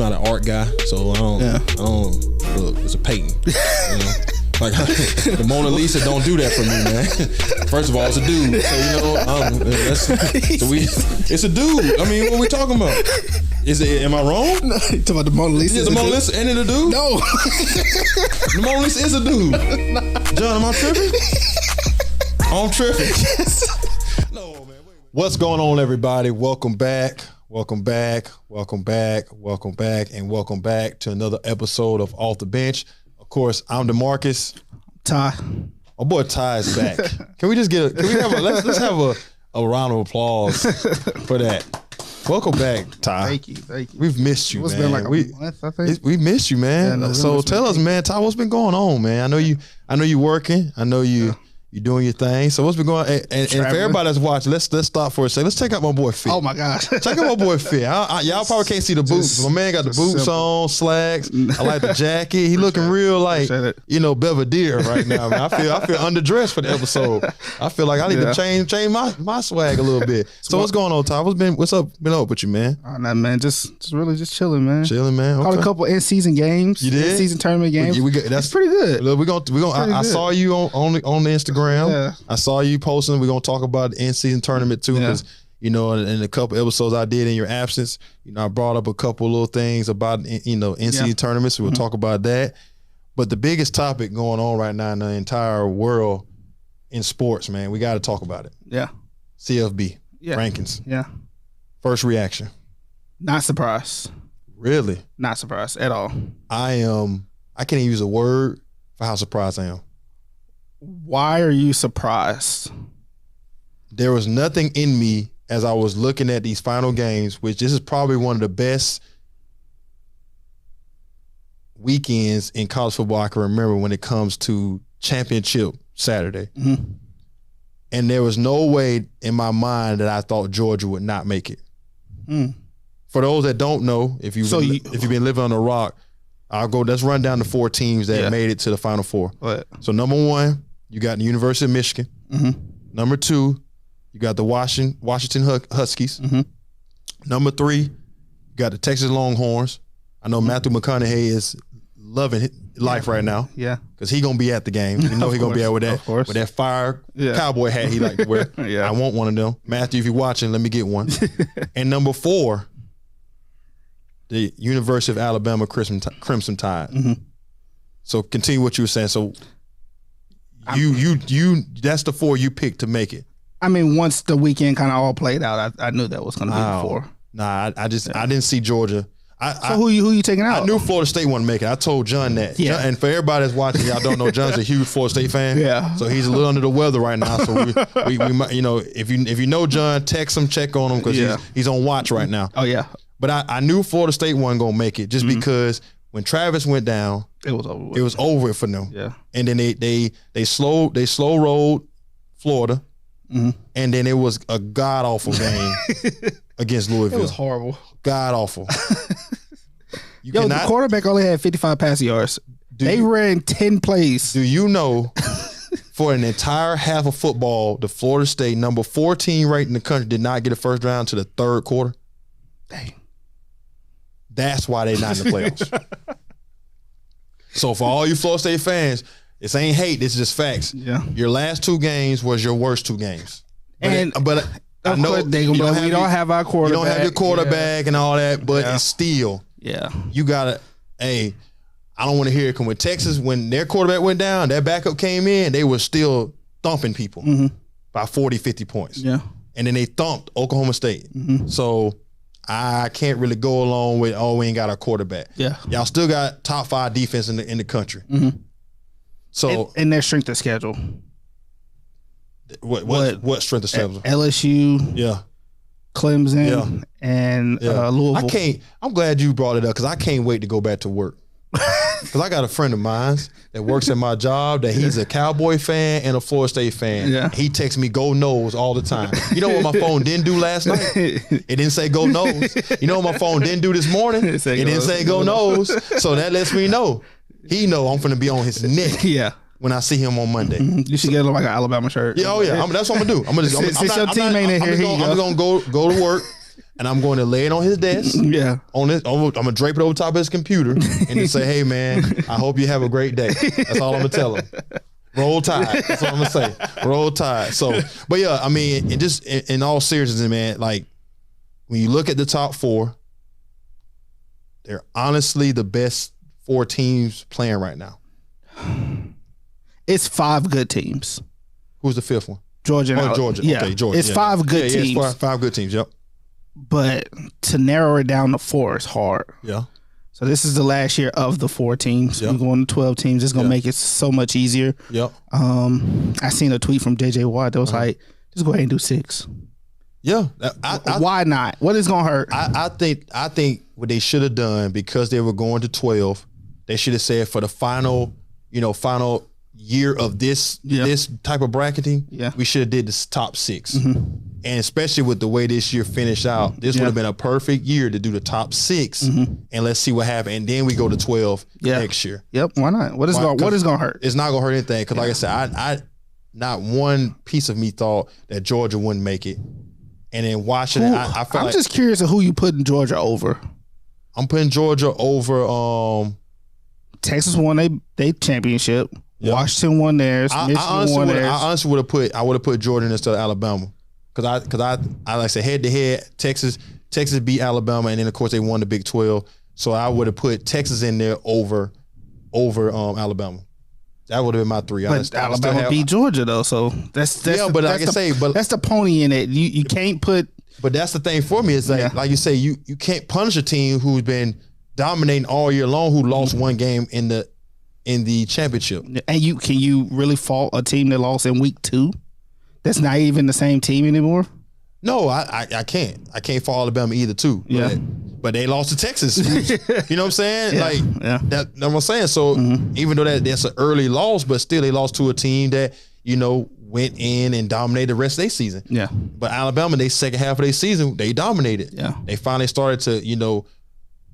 not an art guy, so I don't look, it's a painting. You know? Like the Mona Lisa don't do that for me, man. First of all, it's a dude, so it's a dude. I mean, what are we talking about? Am I wrong? No, you talking about the Mona Lisa? Is the Mona Lisa and it a dude? No. The Mona Lisa is a dude. John, am I tripping? I'm tripping. Yes. No, man. What's going on, everybody? Welcome back to another episode of Off the Bench. Of course, I'm DeMarcus. Ty. My boy Ty is back. Let's have a round of applause for that. Welcome back, Ty. Thank you. We've missed you, man. It's been like a month, I think. We missed you, man. Yeah, so tell us, man, Ty, what's been going on, man? I know you working. I know you're doing your thing. So what's been going on? And for everybody that's watching, let's stop for a second. Let's check out my boy Fit. Oh my gosh. Check out my boy Fit. Y'all probably can't see the boots. My man got the boots on, slacks. I like the jacket. He looking real like, Belvedere right now, man. I feel underdressed for the episode. I feel like I need to change my swag a little bit. So what's going on, Ty? What's up with you, man? Oh, nah, man. Just really chilling, man. Chilling, man. Okay. Caught a couple in-season games. You did? In-season tournament games. That's pretty good. I saw you on the Instagram. Yeah. I saw you posting. We're gonna talk about the in-season tournament too, because in a couple episodes I did in your absence, I brought up a couple little things about in-season tournaments. So we'll talk about that. But the biggest topic going on right now in the entire world in sports, man, we got to talk about it. Yeah. CFB rankings. Yeah. First reaction. Not surprised. Really? Not surprised at all. I can't even use a word for how surprised I am. Why are you surprised? There was nothing in me as I was looking at these final games, which this is probably one of the best weekends in college football I can remember when it comes to championship Saturday. Mm-hmm. And there was no way in my mind that I thought Georgia would not make it. Mm. For those that don't know, if you've been living on a rock, let's run down the four teams that made it to the Final Four. Right. So number one, you got the University of Michigan. Mm-hmm. Number two, you got the Washington Huskies. Mm-hmm. Number three, you got the Texas Longhorns. I know Matthew McConaughey is loving life right now. Yeah. Because he's going to be at the game. You know he's going to be out with that fire cowboy hat he like to wear. I want one of them. Matthew, if you're watching, let me get one. And number four, the University of Alabama Crimson Tide. Mm-hmm. So continue what you were saying. So you that's the four you picked to make it. I mean, once the weekend kind of all played out, I knew that was going to be the four. Nah, I didn't see Georgia. So who you taking out? I knew Florida State wouldn't make it. I told John that. Yeah. John, and for everybody that's watching, y'all don't know, John's a huge Florida State fan. Yeah. So he's a little under the weather right now. So we might, if you know John, text him, check on him because he's on watch right now. Oh yeah. But I knew Florida State wasn't gonna make it just because when Travis went down, it was over for them. Yeah. And then they slow rolled Florida. Mm-hmm. And then it was a god awful game against Louisville. It was horrible. God awful. The quarterback only had 55 passing yards. They ran 10 plays. Do you know for an entire half of football, the Florida State number 14 ranked in the country did not get a first round to the third quarter? Dang. That's why they're not in the playoffs. So for all you Florida State fans, this ain't hate, this is just facts. Yeah. Your last two games was your worst two games. But I know we don't have our quarterback. You don't have your quarterback and all that, but it's still, you gotta. Hey, I don't want to hear it. Cause when Texas, when their quarterback went down, their backup came in, they were still thumping people by 40, 50 points. Yeah, and then they thumped Oklahoma State. Mm-hmm. So I can't really go along with we ain't got our quarterback. Yeah, y'all still got top 5 defense in the country. Mm-hmm. So and their strength of schedule. What strength of schedule? LSU, Clemson, and Louisville. I'm glad you brought it up because I can't wait to go back to work. Because I got a friend of mine that works at my job that he's a Cowboy fan and a Florida State fan. Yeah. He texts me "Go Noles" all the time. You know what my phone didn't do last night? It didn't say "Go Noles." You know what my phone didn't do this morning? It didn't say "Go Noles." So that lets me know. He know I'm finna be on his neck. Yeah. When I see him on Monday. You should get like an Alabama shirt. Yeah, that's what I'm gonna do. I'm gonna go to work. and I'm going to lay it on his desk. Yeah. I'm gonna drape it over top of his computer and then say, "Hey man, I hope you have a great day." That's all I'm gonna tell him. Roll Tide. That's what I'm gonna say. Roll Tide. So, but yeah, I mean, and just in all seriousness, man, like when you look at the top four, they're honestly the best 4 teams playing right now. It's 5 good teams. Who's the 5th one? Georgia. Georgia. Yeah. Okay, Georgia. It's 5 good teams. Yeah, it's 5 good teams. Yep. But to narrow it down to 4 is hard. Yeah. So this is the last year of the 4 teams. Yep. We're going to 12 teams. It's going to make it so much easier. Yep. I seen a tweet from JJ Watt that was like, just go ahead and do 6. Yeah. Why not? What is going to hurt? I think what they should have done, because they were going to 12, they should have said for the final year of this type of bracketing, we should have did this top 6. And especially with the way this year finished out, this would have been a perfect year to do the top 6, and let's see what happens. And then we go to 12 next year. Yep, why not? What is going to hurt? It's not going to hurt anything, because like I said, I not one piece of me thought that Georgia wouldn't make it. And then Washington, I felt I'm just curious of who you putting Georgia over. I'm putting Georgia over Texas won they championship. Yep. Washington won theirs. Michigan won theirs. I honestly would have put Georgia instead of Alabama. Because I like I said, head to head, Texas beat Alabama, and then of course they won the Big 12. So I would have put Texas in there over Alabama. That would have been my 3. But Alabama beat Georgia though, so that's but that's the pony in it. You can't put. But that's the thing for me is like you say, you can't punish a team who's been dominating all year long, who lost one game in the championship. And can you really fault a team that lost in week 2? That's not even the same team anymore? No, I can't. I can't fault Alabama either too. Yeah. But they lost to Texas. You know what I'm saying? That's what I'm saying. So even though that's an early loss, but still they lost to a team that, went in and dominated the rest of their season. Yeah. But Alabama, they second half of their season, they dominated. Yeah. They finally started to,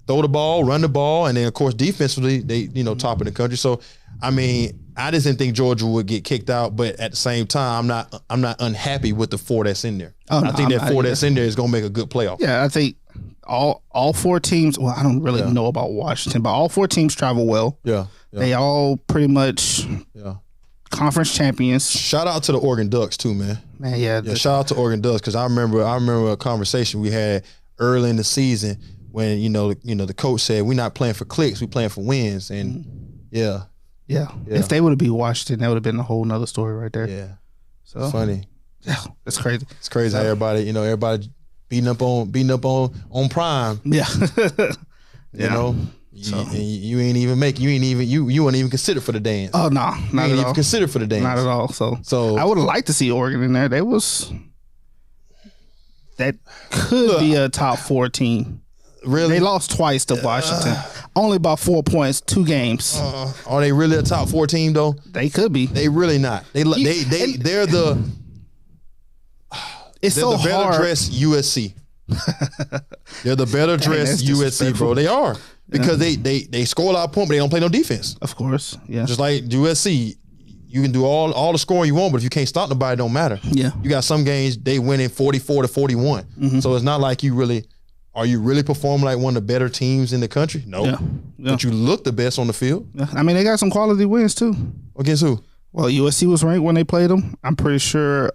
throw the ball, run the ball, and then of course defensively they top of the country. So I mean, I just didn't think Georgia would get kicked out, but at the same time, I'm not unhappy with the 4 that's in there. I think that 4 that's in there is gonna make a good playoff. Yeah, I think all 4 teams. Well, I don't really know about Washington, but all 4 teams travel well. Yeah. They all pretty much conference champions. Shout out to the Oregon Ducks too, man. Yeah. Shout out to Oregon Ducks, because I remember a conversation we had early in the season when the coach said we're not playing for clicks, we're playing for wins, and Yeah. If they would have beat Washington, that would have been a whole nother story right there. Yeah. So it's funny. Yeah, that's crazy. It's crazy how everybody beating up on Prime. Yeah. You ain't even you weren't even considered for the dance. Oh no, not at all. Considered for the dance. Not at all. So I would have liked to see Oregon in there. That could be a top 4 team. Really? They lost twice to Washington. Only about 4 points, 2 games. Are they really a top 4 team though? They could be. They really not. They're the better dressed USC. They're the better dressed USC, bro. They are. Because they score a lot of points, but they don't play no defense. Of course. Yeah. Just like USC. You can do all the scoring you want, but if you can't stop nobody, it don't matter. Yeah. You got some games they win in 44-41. So it's not like are you really performing like one of the better teams in the country? No. Yeah. But you look the best on the field. Yeah. I mean, they got some quality wins too. Against who? Well, USC was ranked when they played them. I'm pretty sure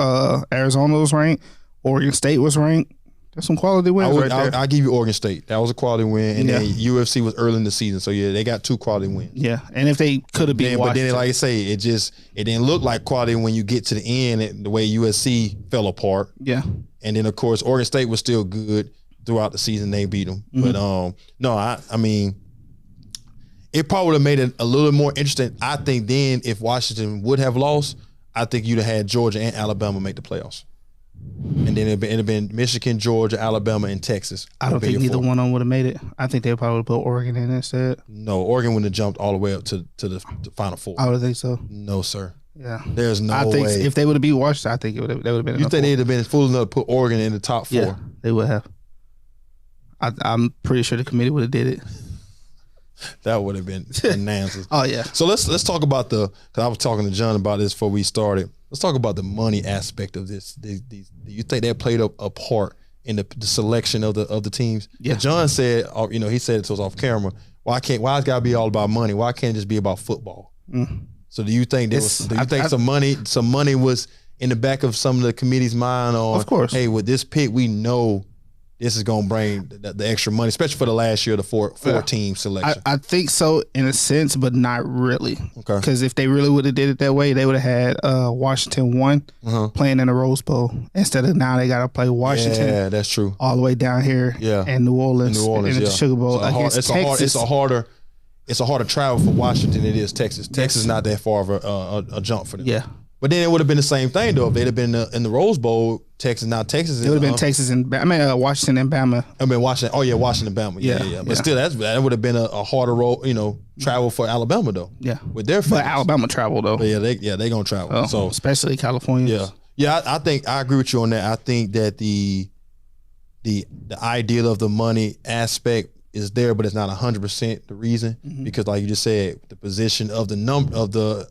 Arizona was ranked. Oregon State was ranked. There's some quality wins right there. I'll give you Oregon State. That was a quality win. And then UFC was early in the season. So, yeah, they got 2 quality wins. Yeah. And if they could have beat Washington. But then, like I say, it didn't look like quality when you get to the end, the way USC fell apart. Yeah. And then, of course, Oregon State was still good throughout the season. They beat them. But, no, I mean, it probably would have made it a little more interesting. I think then if Washington would have lost, I think you'd have had Georgia and Alabama make the playoffs. And then it'd have been Michigan, Georgia, Alabama, and Texas. I don't think either one of them would have made it. I think they probably would have put Oregon in instead. No, Oregon wouldn't have jumped all the way up to the Final Four. I would think so. No, sir. Yeah. There's no way. I think if they would have beat Washington, I think they would have been. You think they'd have been fool enough to put Oregon in the top 4? Yeah, they would have. I'm pretty sure the committee would have did it. That would have been bananas. Oh yeah. So let's talk about because I was talking to John about this before we started. Let's talk about the money aspect of this. Do you think that played a part in the selection of the teams. Yeah. John said, he said it to us off camera. Why it's got to be all about money? Why can't it just be about football? So do you think some money was in the back of some of the committee's mind on, of course, hey, with this pick, we know this is going to bring the extra money, especially for the last year, the four team selection? I think so in a sense, but not really. Okay. Because if they really would have did it that way, they would have had Washington 1 playing in the Rose Bowl instead of now they got to play Washington. Yeah, that's true. All the way down here. Yeah. And New Orleans. And the Sugar Bowl against Texas. It's a harder travel for Washington than it is Texas. Texas is not that far of a jump for them. Yeah. But then it would have been the same thing though if they'd have been in the Rose Bowl. Texas. It would have been Texas and Washington and Bama. Washington. Oh yeah, Washington, Bama. Yeah. But still, that would have been a harder road, travel for Alabama though. Yeah, with their fans. But Alabama travel though. But they gonna travel. So especially California. Yeah. I think I agree with you on that. I think that the ideal of the money aspect is there, but it's not 100% the reason because, like you just said, the position of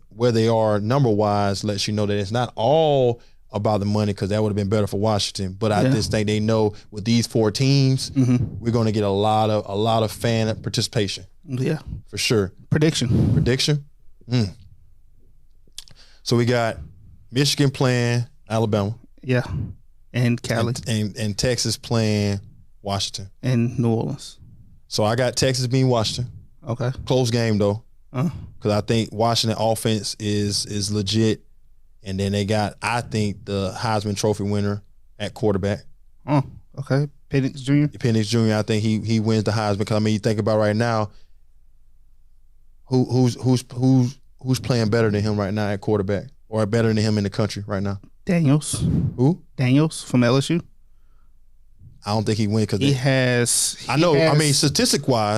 where they are number wise lets you know that it's not all about the money because that would have been better for Washington. But I just think they know with these 4 teams, we're going to get a lot of fan participation. Yeah, for sure. Prediction. So we got Michigan playing Alabama. Yeah, and Cali and Texas playing Washington and New Orleans. So I got Texas beating Washington. Okay. Close game though, because I think Washington offense is legit, and then they got the Heisman Trophy winner at quarterback. Oh, okay. Penix Jr. I think he wins the Heisman because you think about right now, who's playing better than him right now at quarterback or better than him in the country right now? Daniels. Who? Daniels from LSU. I don't think he wins because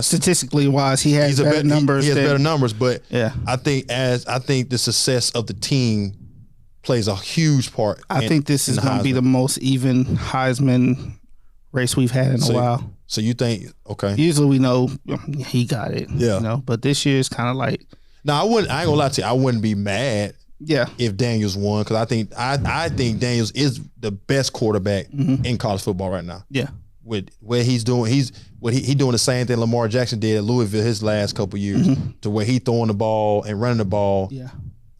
statistically wise, he has better numbers. He has better numbers, but yeah, I think the success of the team plays a huge part. I think this is going to be the most even Heisman race we've had in a while. So you think okay? Usually we know he got it. Yeah, but this year is kind of like. No, I ain't gonna lie to you. I wouldn't be mad. Yeah, if Daniels won, because I think Daniels is the best quarterback in college football right now. Yeah, with where he's doing, he's doing the same thing Lamar Jackson did at Louisville his last couple years, to where he throwing the ball and running the ball. Yeah,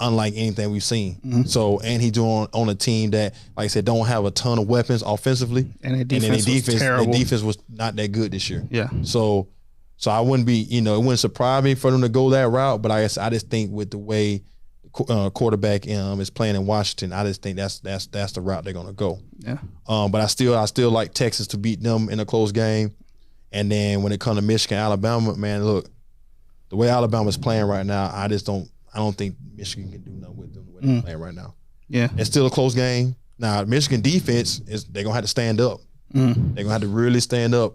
unlike anything we've seen. So and he doing on a team that, like I said, don't have a ton of weapons offensively, and their defense was not that good this year. Yeah, so I wouldn't be, it wouldn't surprise me for them to go that route, but I just think with the way quarterback is playing in Washington, I just think that's the route they're gonna go. Yeah. But I still like Texas to beat them in a close game. And then when it comes to Michigan, Alabama, man, look, the way Alabama's playing right now, I don't think Michigan can do nothing with them the way they're playing right now. Yeah. It's still a close game. Now Michigan defense they're gonna have to stand up. They're gonna have to really stand up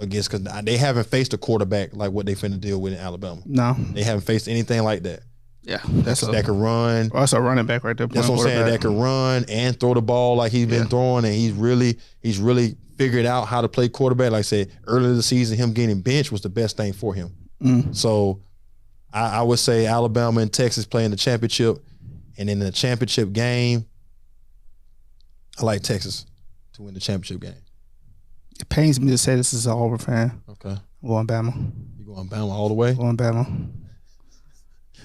against, because they haven't faced a quarterback like what they finna deal with in Alabama. No. They haven't faced anything like that. Yeah, that could run. That's a running back right there. That's what I'm saying. That could run and throw the ball like he's been throwing, and he's really figured out how to play quarterback. Like I said, earlier in the season, him getting benched was the best thing for him. So I would say Alabama and Texas playing the championship, and in the championship game, I like Texas to win the championship game. It pains me to say this as an Auburn fan. Okay, I'm going Bama. You going Bama all the way? Going Bama.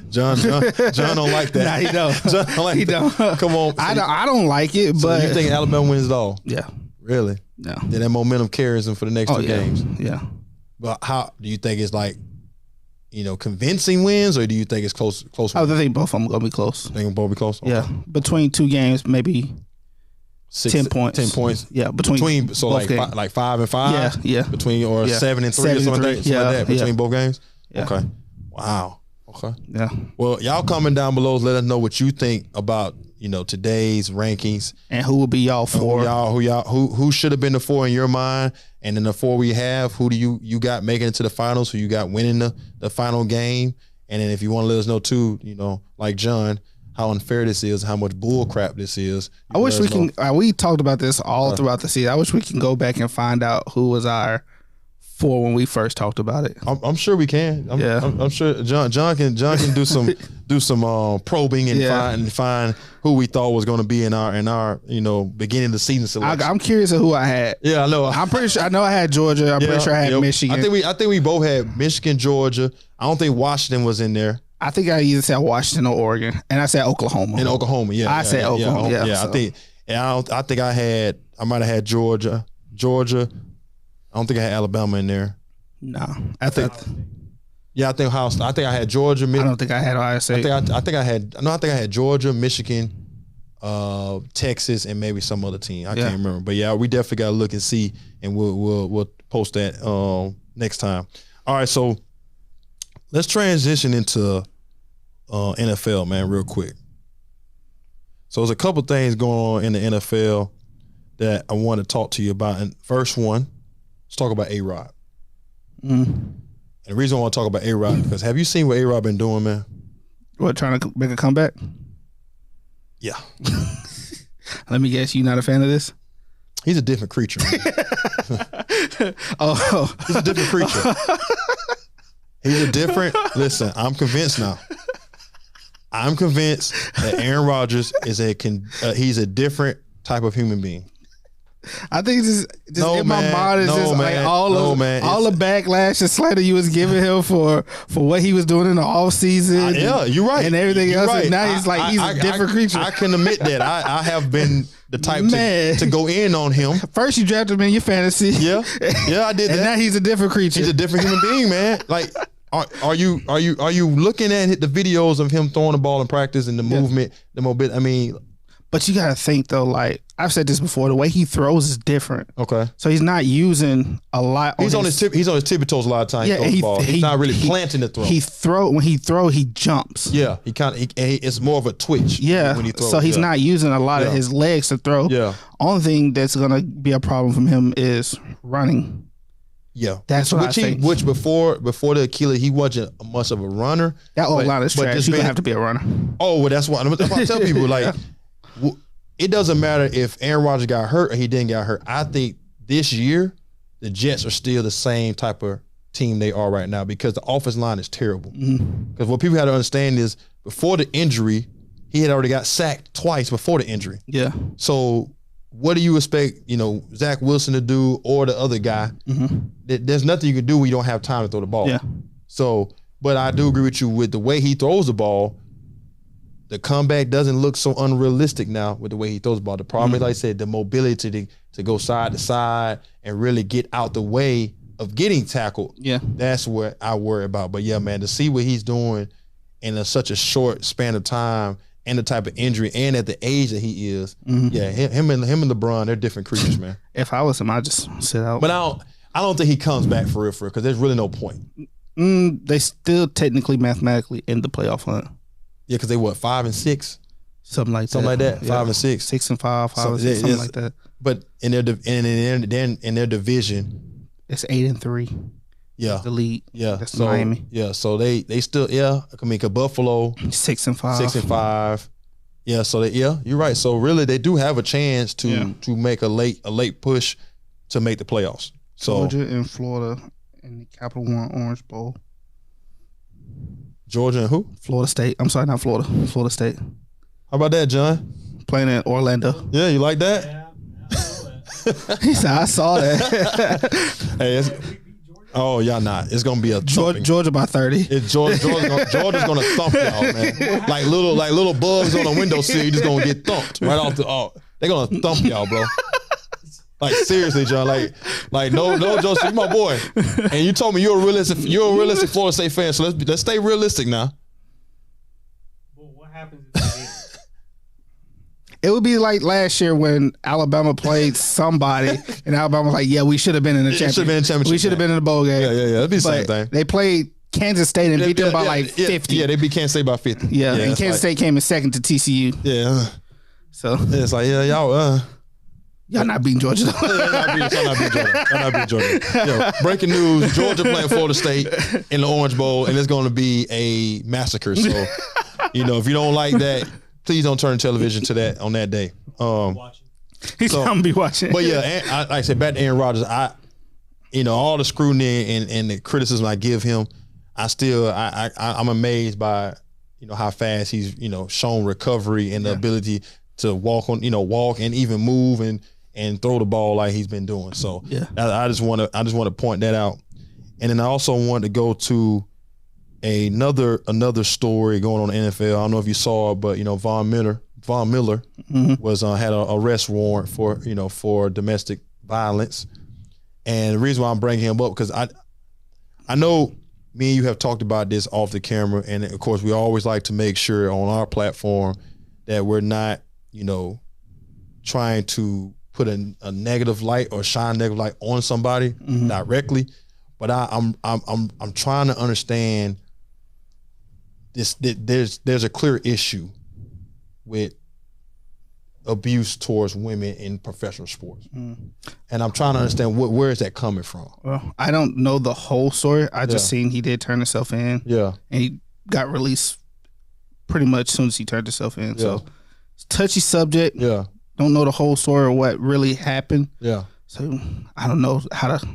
John don't like that. Nah, he don't. John don't like that. Come on. I don't like it, so but you think Alabama wins it all? Yeah. Really? No. Then that momentum carries them for the next two games. Yeah. But how do you think it's like, convincing wins, or do you think it's close? I think both of them gonna be close. Think they'll both be close? Okay. Yeah. Between two games, maybe 10 points. 10 points. Yeah. Between so like 5 and 5. Yeah. Between 7 and 3 or something like that. Between both games. Yeah. Okay. Wow. Okay. Yeah. Well, y'all comment down below. Let us know what you think about today's rankings and who will be y'all for. Who should have been the 4 in your mind, and in the 4 we have, who do you got making it to the finals? Who you got winning the final game? And then if you want to let us know too, like John, how unfair this is, how much bull crap this is. I wish we can. We talked about this all throughout the season. I wish we can go back and find out who was our 4 when we first talked about it. I'm sure we can. I'm sure John can do do some probing and find who we thought was going to be in our beginning of the season selection. I'm curious of who I had. Yeah, I know. I'm pretty sure. I know I had Georgia. I'm pretty sure I had Michigan. I think we both had Michigan, Georgia. I don't think Washington was in there. I think I either said Washington or Oregon, and I said Oklahoma. In Oklahoma, yeah. I said Oklahoma. Yeah, so. I think I might have had Georgia. I don't think I had Alabama in there. No, I think. Yeah, I think I had Georgia. I don't think I had Ohio State. I think I had Georgia, Michigan, Texas, and maybe some other team. I can't remember, but yeah, we definitely got to look and see, and we'll post that next time. All right, so let's transition into NFL, man, real quick. So there's a couple things going on in the NFL that I want to talk to you about. And first one, let's talk about A-Rod. And the reason I want to talk about A-Rod is because have you seen what A-Rod been doing, man? What, trying to make a comeback? Yeah. Let me guess, you not a fan of this? He's a different creature, man. He's a different creature. Listen, I'm convinced now. I'm convinced that Aaron Rodgers is he's a different type of human being. I think just in my mind is like all the backlash and slander you was giving him for what he was doing in the off season. Yeah, you're right. And everything you're else. Right. And now he's a different creature. I can admit that. I have been the type to go in on him. First you drafted him in your fantasy. Yeah, I did that. And now he's a different creature. He's a different human being, man. Like, are you looking at the videos of him throwing the ball in practice and the movement, the mobility? I mean, but you gotta think though, like I've said this before, the way he throws is different. Okay. So he's not using a lot. He's on his tippy toes a lot of times. Yeah, he's not really planting the throw. When he jumps. Yeah, it's more of a twitch. Yeah. When he throws. So he's not using a lot of his legs to throw. Yeah. Only thing that's gonna be a problem from him is running. Yeah, that's what I think. Which before the Achilles, he wasn't much of a runner. That old line is trash. You're gonna have to be a runner. Oh, well, that's why I tell people like. It doesn't matter if Aaron Rodgers got hurt or he didn't get hurt. I think this year the Jets are still the same type of team they are right now because the offensive line is terrible. Because what people have to understand is before the injury, he had already got sacked twice before the injury. Yeah. So what do you expect, Zach Wilson to do or the other guy? There's nothing you can do when you don't have time to throw the ball. Yeah. So, but I do agree with you with the way he throws the ball. The comeback doesn't look so unrealistic now with the way he throws the ball. The problem is, like I said, the mobility to go side to side and really get out the way of getting tackled. Yeah. That's what I worry about. But yeah, man, to see what he's doing in such a short span of time and the type of injury and at the age that he is, yeah, him and LeBron, they're different creatures, man. If I was him, I'd just sit out. But I don't think he comes back for real, because there's really no point. They still technically, mathematically in the playoff hunt. Yeah, because they 5 and 6, something like that. Yeah. 5 and 6, 6 and 5, 5 and 6, something like that. But in their division, it's 8 and 3. Yeah, the lead. Yeah, that's Miami. Yeah, so they still I mean, Buffalo 6 and 5, 6 and 5. Yeah, so you're right. So really, they do have a chance to make a late push to make the playoffs. So Georgia and Florida in the Capital One Orange Bowl. Georgia and who? Florida State. I'm sorry, not Florida. Florida State. How about that, John? Playing in Orlando. Yeah, you like that? Yeah, he said, I saw that. Hey, y'all not. It's gonna be a Georgia by 30. Georgia's gonna thump y'all, man. Like little bugs on a windowsill. You just gonna get thumped right off they're gonna thump y'all, bro. Like seriously, John. Like no, Joseph, you my boy. And you told me you're a realistic Florida State fan. So let's stay realistic now. Well, what happens if it would be like last year when Alabama played somebody, and Alabama was like, "Yeah, we should have been in the championship. We should have been in the bowl game." Yeah. That'd be the same thing. They played Kansas State and beat them by 50. Yeah, they beat Kansas State by 50. Yeah, and Kansas State came in second to TCU. Yeah. So it's like y'all not beating Georgia. Y'all not beating Georgia. Yo, breaking news: Georgia playing Florida State in the Orange Bowl, and it's going to be a massacre. So, if you don't like that, please don't turn television to that on that day. He's gonna be watching. But yeah, like I said, back to Aaron Rodgers, all the scrutiny and the criticism I give him, I'm amazed by how fast he's, shown recovery and the ability to walk and even move and throw the ball like he's been doing. So I just want to point that out. And then I also wanted to go to another story going on in the NFL. I don't know if you saw it, but Von Miller was had an arrest warrant for domestic violence. And the reason why I'm bringing him up, because I know me and you have talked about this off the camera, and of course we always like to make sure on our platform that we're not trying to put a negative light or shine a negative light on somebody directly. But I'm trying to understand this. There's a clear issue with abuse towards women in professional sports, and I'm trying to understand where is that coming from. Well, I don't know the whole story. I just seen he did turn himself in. Yeah, and he got released pretty much as soon as he turned himself in. Yeah. So it's a touchy subject. Yeah, don't know the whole story or what really happened. Yeah, so I don't know how to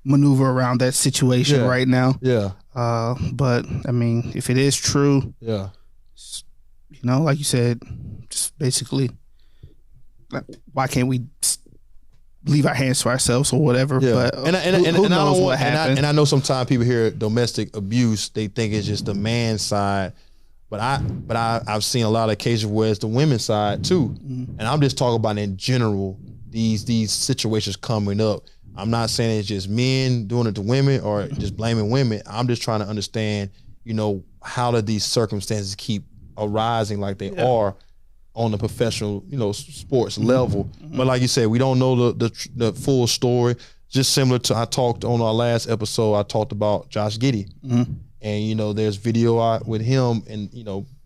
maneuver around that situation right now. Yeah. But I mean, if it is true, like you said, just basically, why can't we leave our hands to ourselves or whatever? Yeah. But who knows what happened? And I know sometimes people hear domestic abuse, they think it's just the man's side. But I've seen a lot of cases where it's the women's side too. And I'm just talking about in general these situations coming up. I'm not saying it's just men doing it to women or just blaming women. I'm just trying to understand, how do these circumstances keep arising like they are on the professional, sports level. But like you said, we don't know the full story. Just similar to, I talked on our last episode, I talked about Josh Giddey. And, there's video out with him and,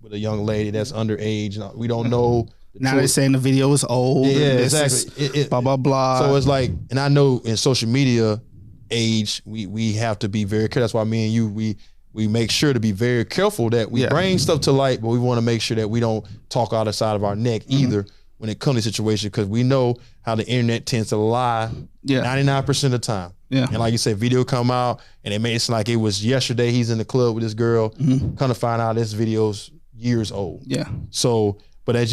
with a young lady that's underage. We don't know. Now they're saying the video is old. Yeah, exactly. Blah, blah, blah. So it's like, and I know in social media age, we have to be very careful. That's why me and you, we make sure to be very careful that we bring stuff to light, but we want to make sure that we don't talk out the side of our neck either when it comes to situations, because we know how the internet tends to lie 99% of the time. Yeah. And like you said, video come out and it made it seem like it was yesterday he's in the club with this girl. Kind of find out this video's years old. Yeah. So, but I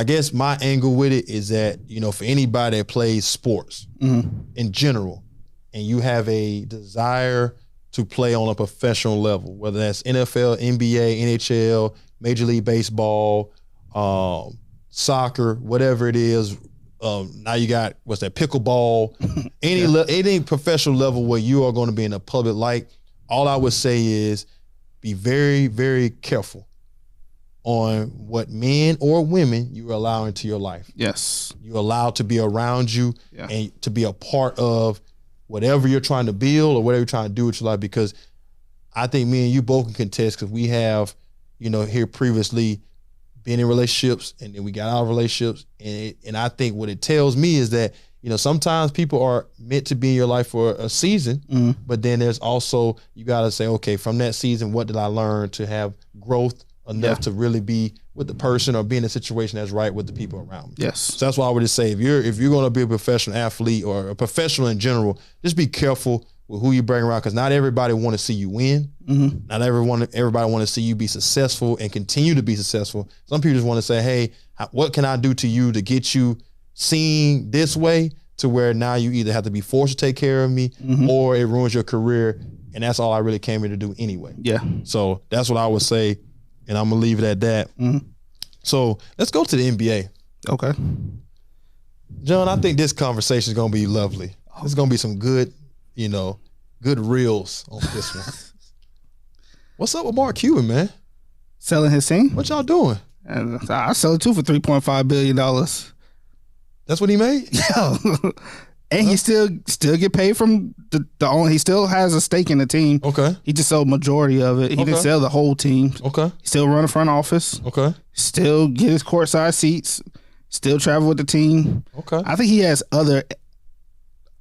guess my angle with it is that, for anybody that plays sports in general, and you have a desire to play on a professional level, whether that's NFL, NBA, NHL, Major League Baseball, soccer, whatever it is. Now you got, pickleball, any professional level where you are going to be in a public light. All I would say is be very, very careful on what men or women you allow into your life. Yes. You're allowed to be around you and to be a part of whatever you're trying to build or whatever you're trying to do with your life, because I think me and you both can contest, because we have, here previously been in relationships and then we got out of relationships. And I think what it tells me is that, sometimes people are meant to be in your life for a season, but then there's also, you got to say, okay, from that season, what did I learn to have growth enough to really be with the person or be in a situation that's right with the people around me. Yes. So that's why I would just say, if you're going to be a professional athlete or a professional in general, just be careful with who you bring around, because not everybody want to see you win. Not everybody want to see you be successful and continue to be successful. Some people just want to say, hey, what can I do to you to get you seen this way, to where now you either have to be forced to take care of me or it ruins your career. And that's all I really came here to do anyway. Yeah. So that's what I would say. And I'm going to leave it at that. So let's go to the NBA. Okay. John, I think this conversation is going to be lovely. There's going to be some good, good reels on this one. What's up with Mark Cuban, man? Selling his team? What y'all doing? I sell it too for $3.5 billion. That's what he made? Yeah. And he still get paid from the owner. He still has a stake in the team. Okay. He just sold majority of it. He didn't sell the whole team. Okay. He still run the front office. Okay. Still get his courtside seats. Still travel with the team. Okay. I think he has other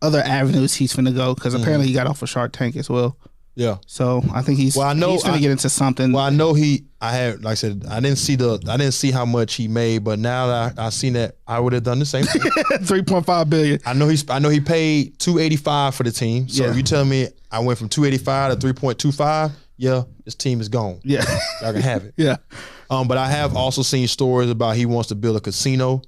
avenues he's finna go, because apparently he got off of Shark Tank as well. Yeah. So I think he's gonna get into something. Well, I know like I said, I didn't see how much he made, but now that I seen that, I would have done the same thing. $3.5 billion. I know he paid $285 for the team. So if you tell me I went from $285 to $3.25, yeah, this team is gone. Yeah. Y'all can have it. Yeah. But I have also seen stories about he wants to build a casino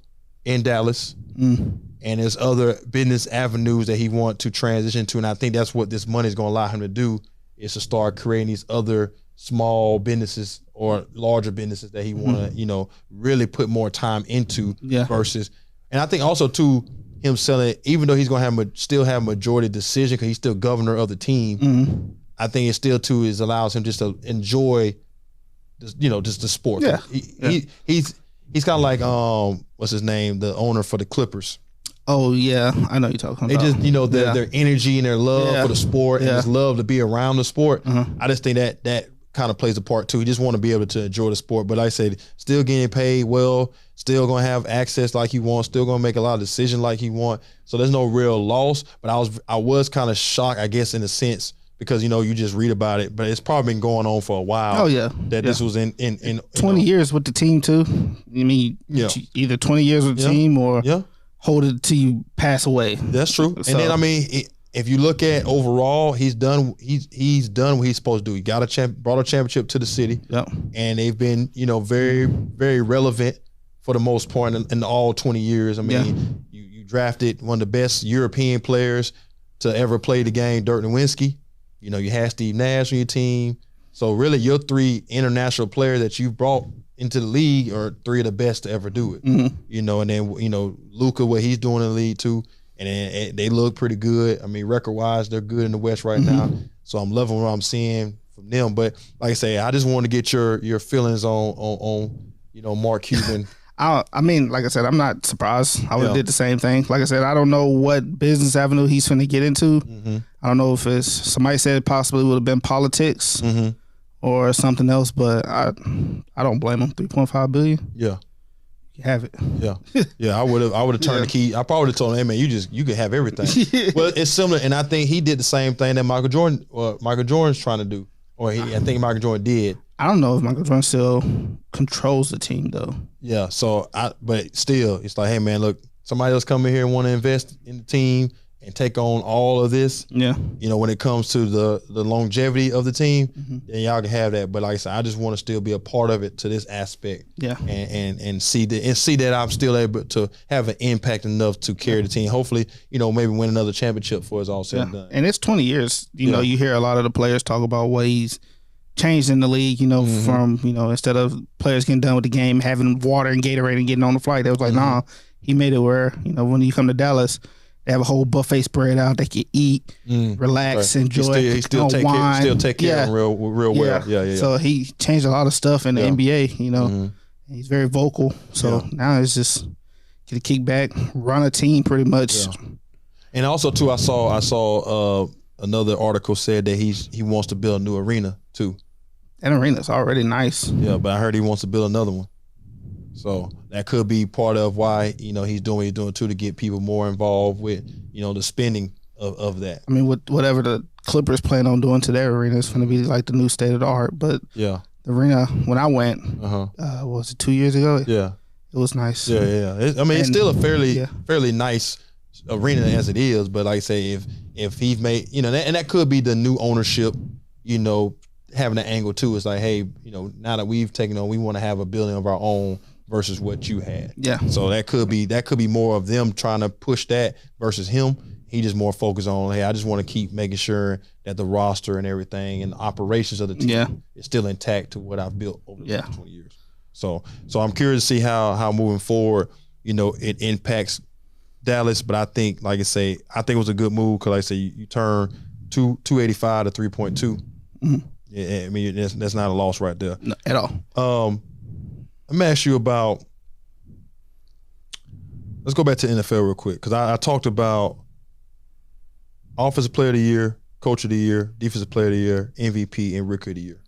in Dallas. And there's other business avenues that he wants to transition to. And I think that's what this money is going to allow him to do, is to start creating these other small businesses or larger businesses that he want to, really put more time into versus. And I think also too, him selling, even though he's going to still have majority decision because he's still governor of the team. I think it still too allows him just to enjoy, just the sport. Yeah. He's kind of like what's his name, the owner for the Clippers. Oh yeah, I know you're talking about. They just their energy and their love for the sport and his love to be around the sport. I just think that kind of plays a part too. He just want to be able to enjoy the sport. But like I said, still getting paid well, still gonna have access like he wants, still gonna make a lot of decisions like he want. So there's no real loss. But I was kind of shocked, I guess, in a sense, because you just read about it, but it's probably been going on for a while. Oh yeah, that this was in 20 years with the team too. You mean either 20 years with the team or hold it till you pass away. That's true. So, and then if you look at overall, he's done. He's done what he's supposed to do. He got brought a championship to the city. Yep. And they've been very very relevant for the most part in all 20 years. I mean, you drafted one of the best European players to ever play the game, Dirk Nowitzki. You had Steve Nash on your team. So really your 3 international players that you've brought into the league are 3 of the best to ever do it. And then, Luka, what he's doing in the league too. And then they look pretty good. I mean, record-wise, they're good in the West right now. So I'm loving what I'm seeing from them. But like I say, I just want to get your feelings on Mark Cuban. I mean, like I said, I'm not surprised. I would have did the same thing. Like I said, I don't know what business avenue he's finna get into. I don't know if it's somebody said it possibly would have been politics or something else, but I don't blame him. $3.5 billion. Yeah, you have it. Yeah. I would have turned the key. I probably would have told him, "Hey man, you can have everything." Well, it's similar, and I think he did the same thing that Michael Jordan's trying to do, or I think Michael Jordan did. I don't know if Michael Jordan still controls the team though. Yeah, but still, it's like, hey man, look, somebody else come in here and want to invest in the team and take on all of this. Yeah. When it comes to the longevity of the team, then y'all can have that. But like I said, I just want to still be a part of it to this aspect. Yeah. And see that I'm still able to have an impact enough to carry the team. Hopefully, maybe win another championship for us all said and done. And it's 20 years. You hear a lot of the players talk about what he's changed in the league, from, instead of players getting done with the game, having water and Gatorade and getting on the flight. They was like, nah, he made it where, when you come to Dallas, they have a whole buffet spread out. They can eat, relax, enjoy. He still take care of them real well. Yeah. So he changed a lot of stuff in the NBA, He's very vocal. So now it's just get a kickback, run a team pretty much. Yeah. And also too, I saw another article said that he wants to build a new arena too. That arena's already nice. Yeah, but I heard he wants to build another one. So that could be part of why, he's doing what he's doing too, to get people more involved with, the spending of that. I mean, whatever the Clippers plan on doing to their arena is going to be like the new state of the art. But the arena, when I went, was it 2 years ago? Yeah. It was nice. Yeah. It's still a fairly nice arena as it is. But like I say, if he's made, and that could be the new ownership, having an angle too. It's like, hey, now that we've taken on, we want to have a building of our own versus what you had. Yeah. So that could be more of them trying to push that versus him. He just more focused on, hey, I just want to keep making sure that the roster and everything and the operations of the team is still intact to what I've built over the last 20 years. So I'm curious to see how moving forward, it impacts Dallas. But I think, like I say, it was a good move because, like I say, you turn 285 to 3.2. Yeah, I mean, that's not a loss right there. No, at all. Let me ask you about, let's go back to NFL real quick, because I talked about Offensive Player of the Year, Coach of the Year, Defensive Player of the Year, MVP, and Rookie of the Year.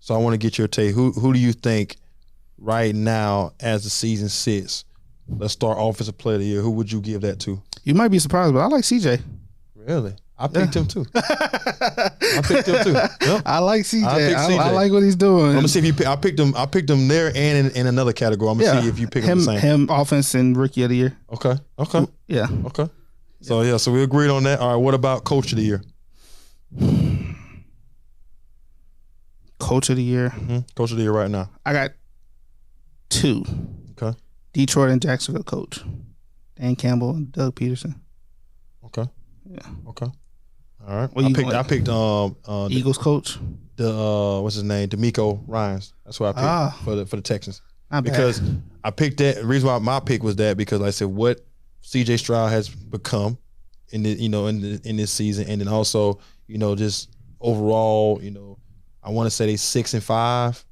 So I want to get your take. Who do you think right now, as the season sits, let's start Offensive Player of the Year, who would you give that to? You might be surprised, but I like CJ. Really? I picked him too. Yep. I like CJ. I like what he's doing. I'm gonna see if you. I picked him there and in another category. I'm gonna see if you pick him the same. Him, offense and Rookie of the Year. Okay. Yeah. Okay. So so we agreed on that. All right. What about Coach of the Year? Coach of the year. Coach of the year right now. I got 2. Okay. Detroit and Jacksonville coach. Dan Campbell and Doug Peterson. Okay. Yeah. Okay. All right. What I picked Eagles coach. What's his name? D'Amico Ryans. That's what I picked for the Texans. Not because bad. I picked that. The reason why my pick was that because like I said what CJ Stroud has become in the in this season, and then also just overall I want to say they 6-5.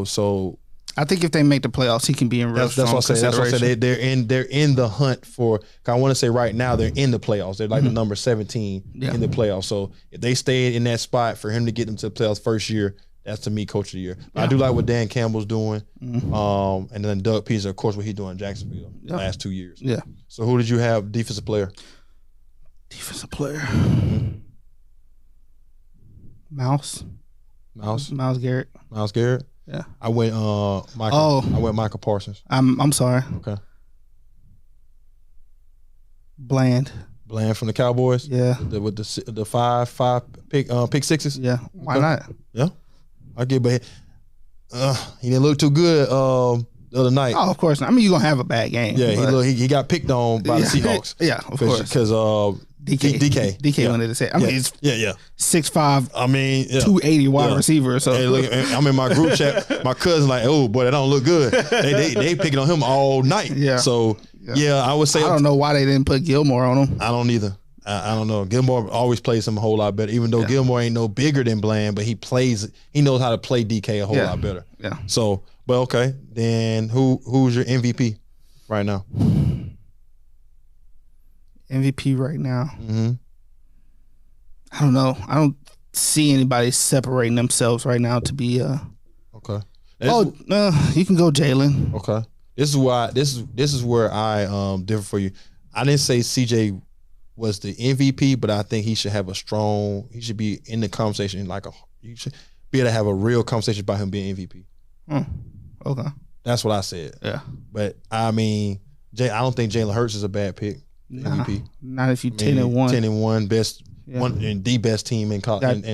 So I think if they make the playoffs, he can be in real strong consideration. That's what I say. They're in the hunt for. I want to say right now they're in the playoffs. They're like the number 17 in the playoffs. So if they stay in that spot for him to get them to the playoffs first year, that's to me Coach of the Year. I do like what Dan Campbell's doing, and then Doug Peterson, of course, what he's doing in Jacksonville the last 2 years. Yeah. So who did you have defensive player? Defensive player. Miles Garrett. Miles Garrett. Yeah. I went Michael. I went Michael Parsons. I'm sorry. Okay. Bland from the Cowboys. Yeah. With the five pick sixes. Yeah. Why not? Yeah. I get, but he didn't look too good the other night. Oh, of course not. I mean, you're gonna have a bad game. Yeah. He got picked on by the Seahawks. Yeah, of course. Because DK wanted to say. I mean, he's 6'5". I mean, 280 wide receiver. So hey, look, I'm in my group chat. My cousin like, oh boy, that don't look good. They picking on him all night. Yeah. So I would say I don't know why they didn't put Gilmore on him. I don't either. I don't know. Gilmore always plays him a whole lot better, even though Gilmore ain't no bigger than Bland, but he knows how to play DK a whole lot better. Yeah. So, but okay, then who's your MVP right now? MVP right now. I don't know. I don't see anybody separating themselves right now to be okay. You can go Jalen. Okay. This is where I differ for you. I didn't say CJ was the MVP, but I think he should be in the conversation you should be able to have a real conversation about him being MVP. Okay. That's what I said. Yeah. But I mean, I don't think Jalen Hurts is a bad pick. MVP. Not if you 10-1. 10-1, best one and the best team in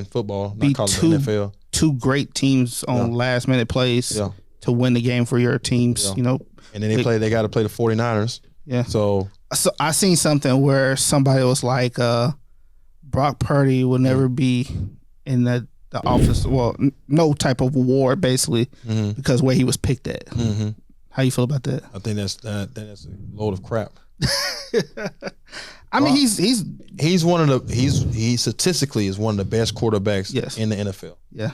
football, not college NFL. 2 great teams on last minute plays to win the game for your teams, And then they got to play the 49ers. Yeah. So I seen something where somebody was like, Brock Purdy will never be in the office. Well, no type of award basically because where he was picked at. How you feel about that? I think that's a load of crap. I mean, he's one of the he statistically is one of the best quarterbacks in the NFL. Yeah.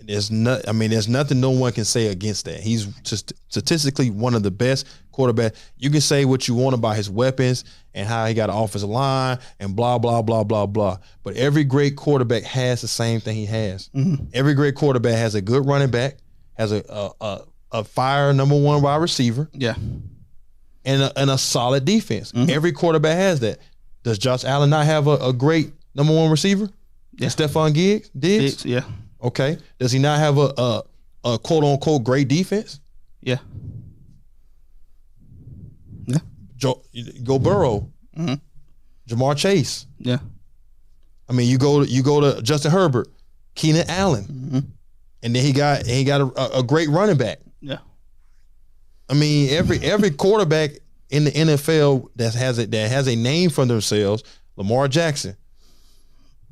There's nothing no one can say against that. He's just statistically one of the best quarterbacks. You can say what you want about his weapons and how he got an offensive line and blah, blah, blah, blah, blah. But every great quarterback has the same thing he has. Every great quarterback has a good running back, has a fire number 1 wide receiver. Yeah. And a solid defense. Every quarterback has that. Does Josh Allen not have a great number 1 receiver? Yeah. Stephon Diggs? Yeah. Okay. Does he not have a quote unquote great defense? Yeah. Yeah. Go Burrow. Jamar Chase. Yeah. I mean, you go to Justin Herbert, Keenan Allen, and then he got a great running back. Yeah. I mean, every quarterback in the NFL that has a name for themselves, Lamar Jackson.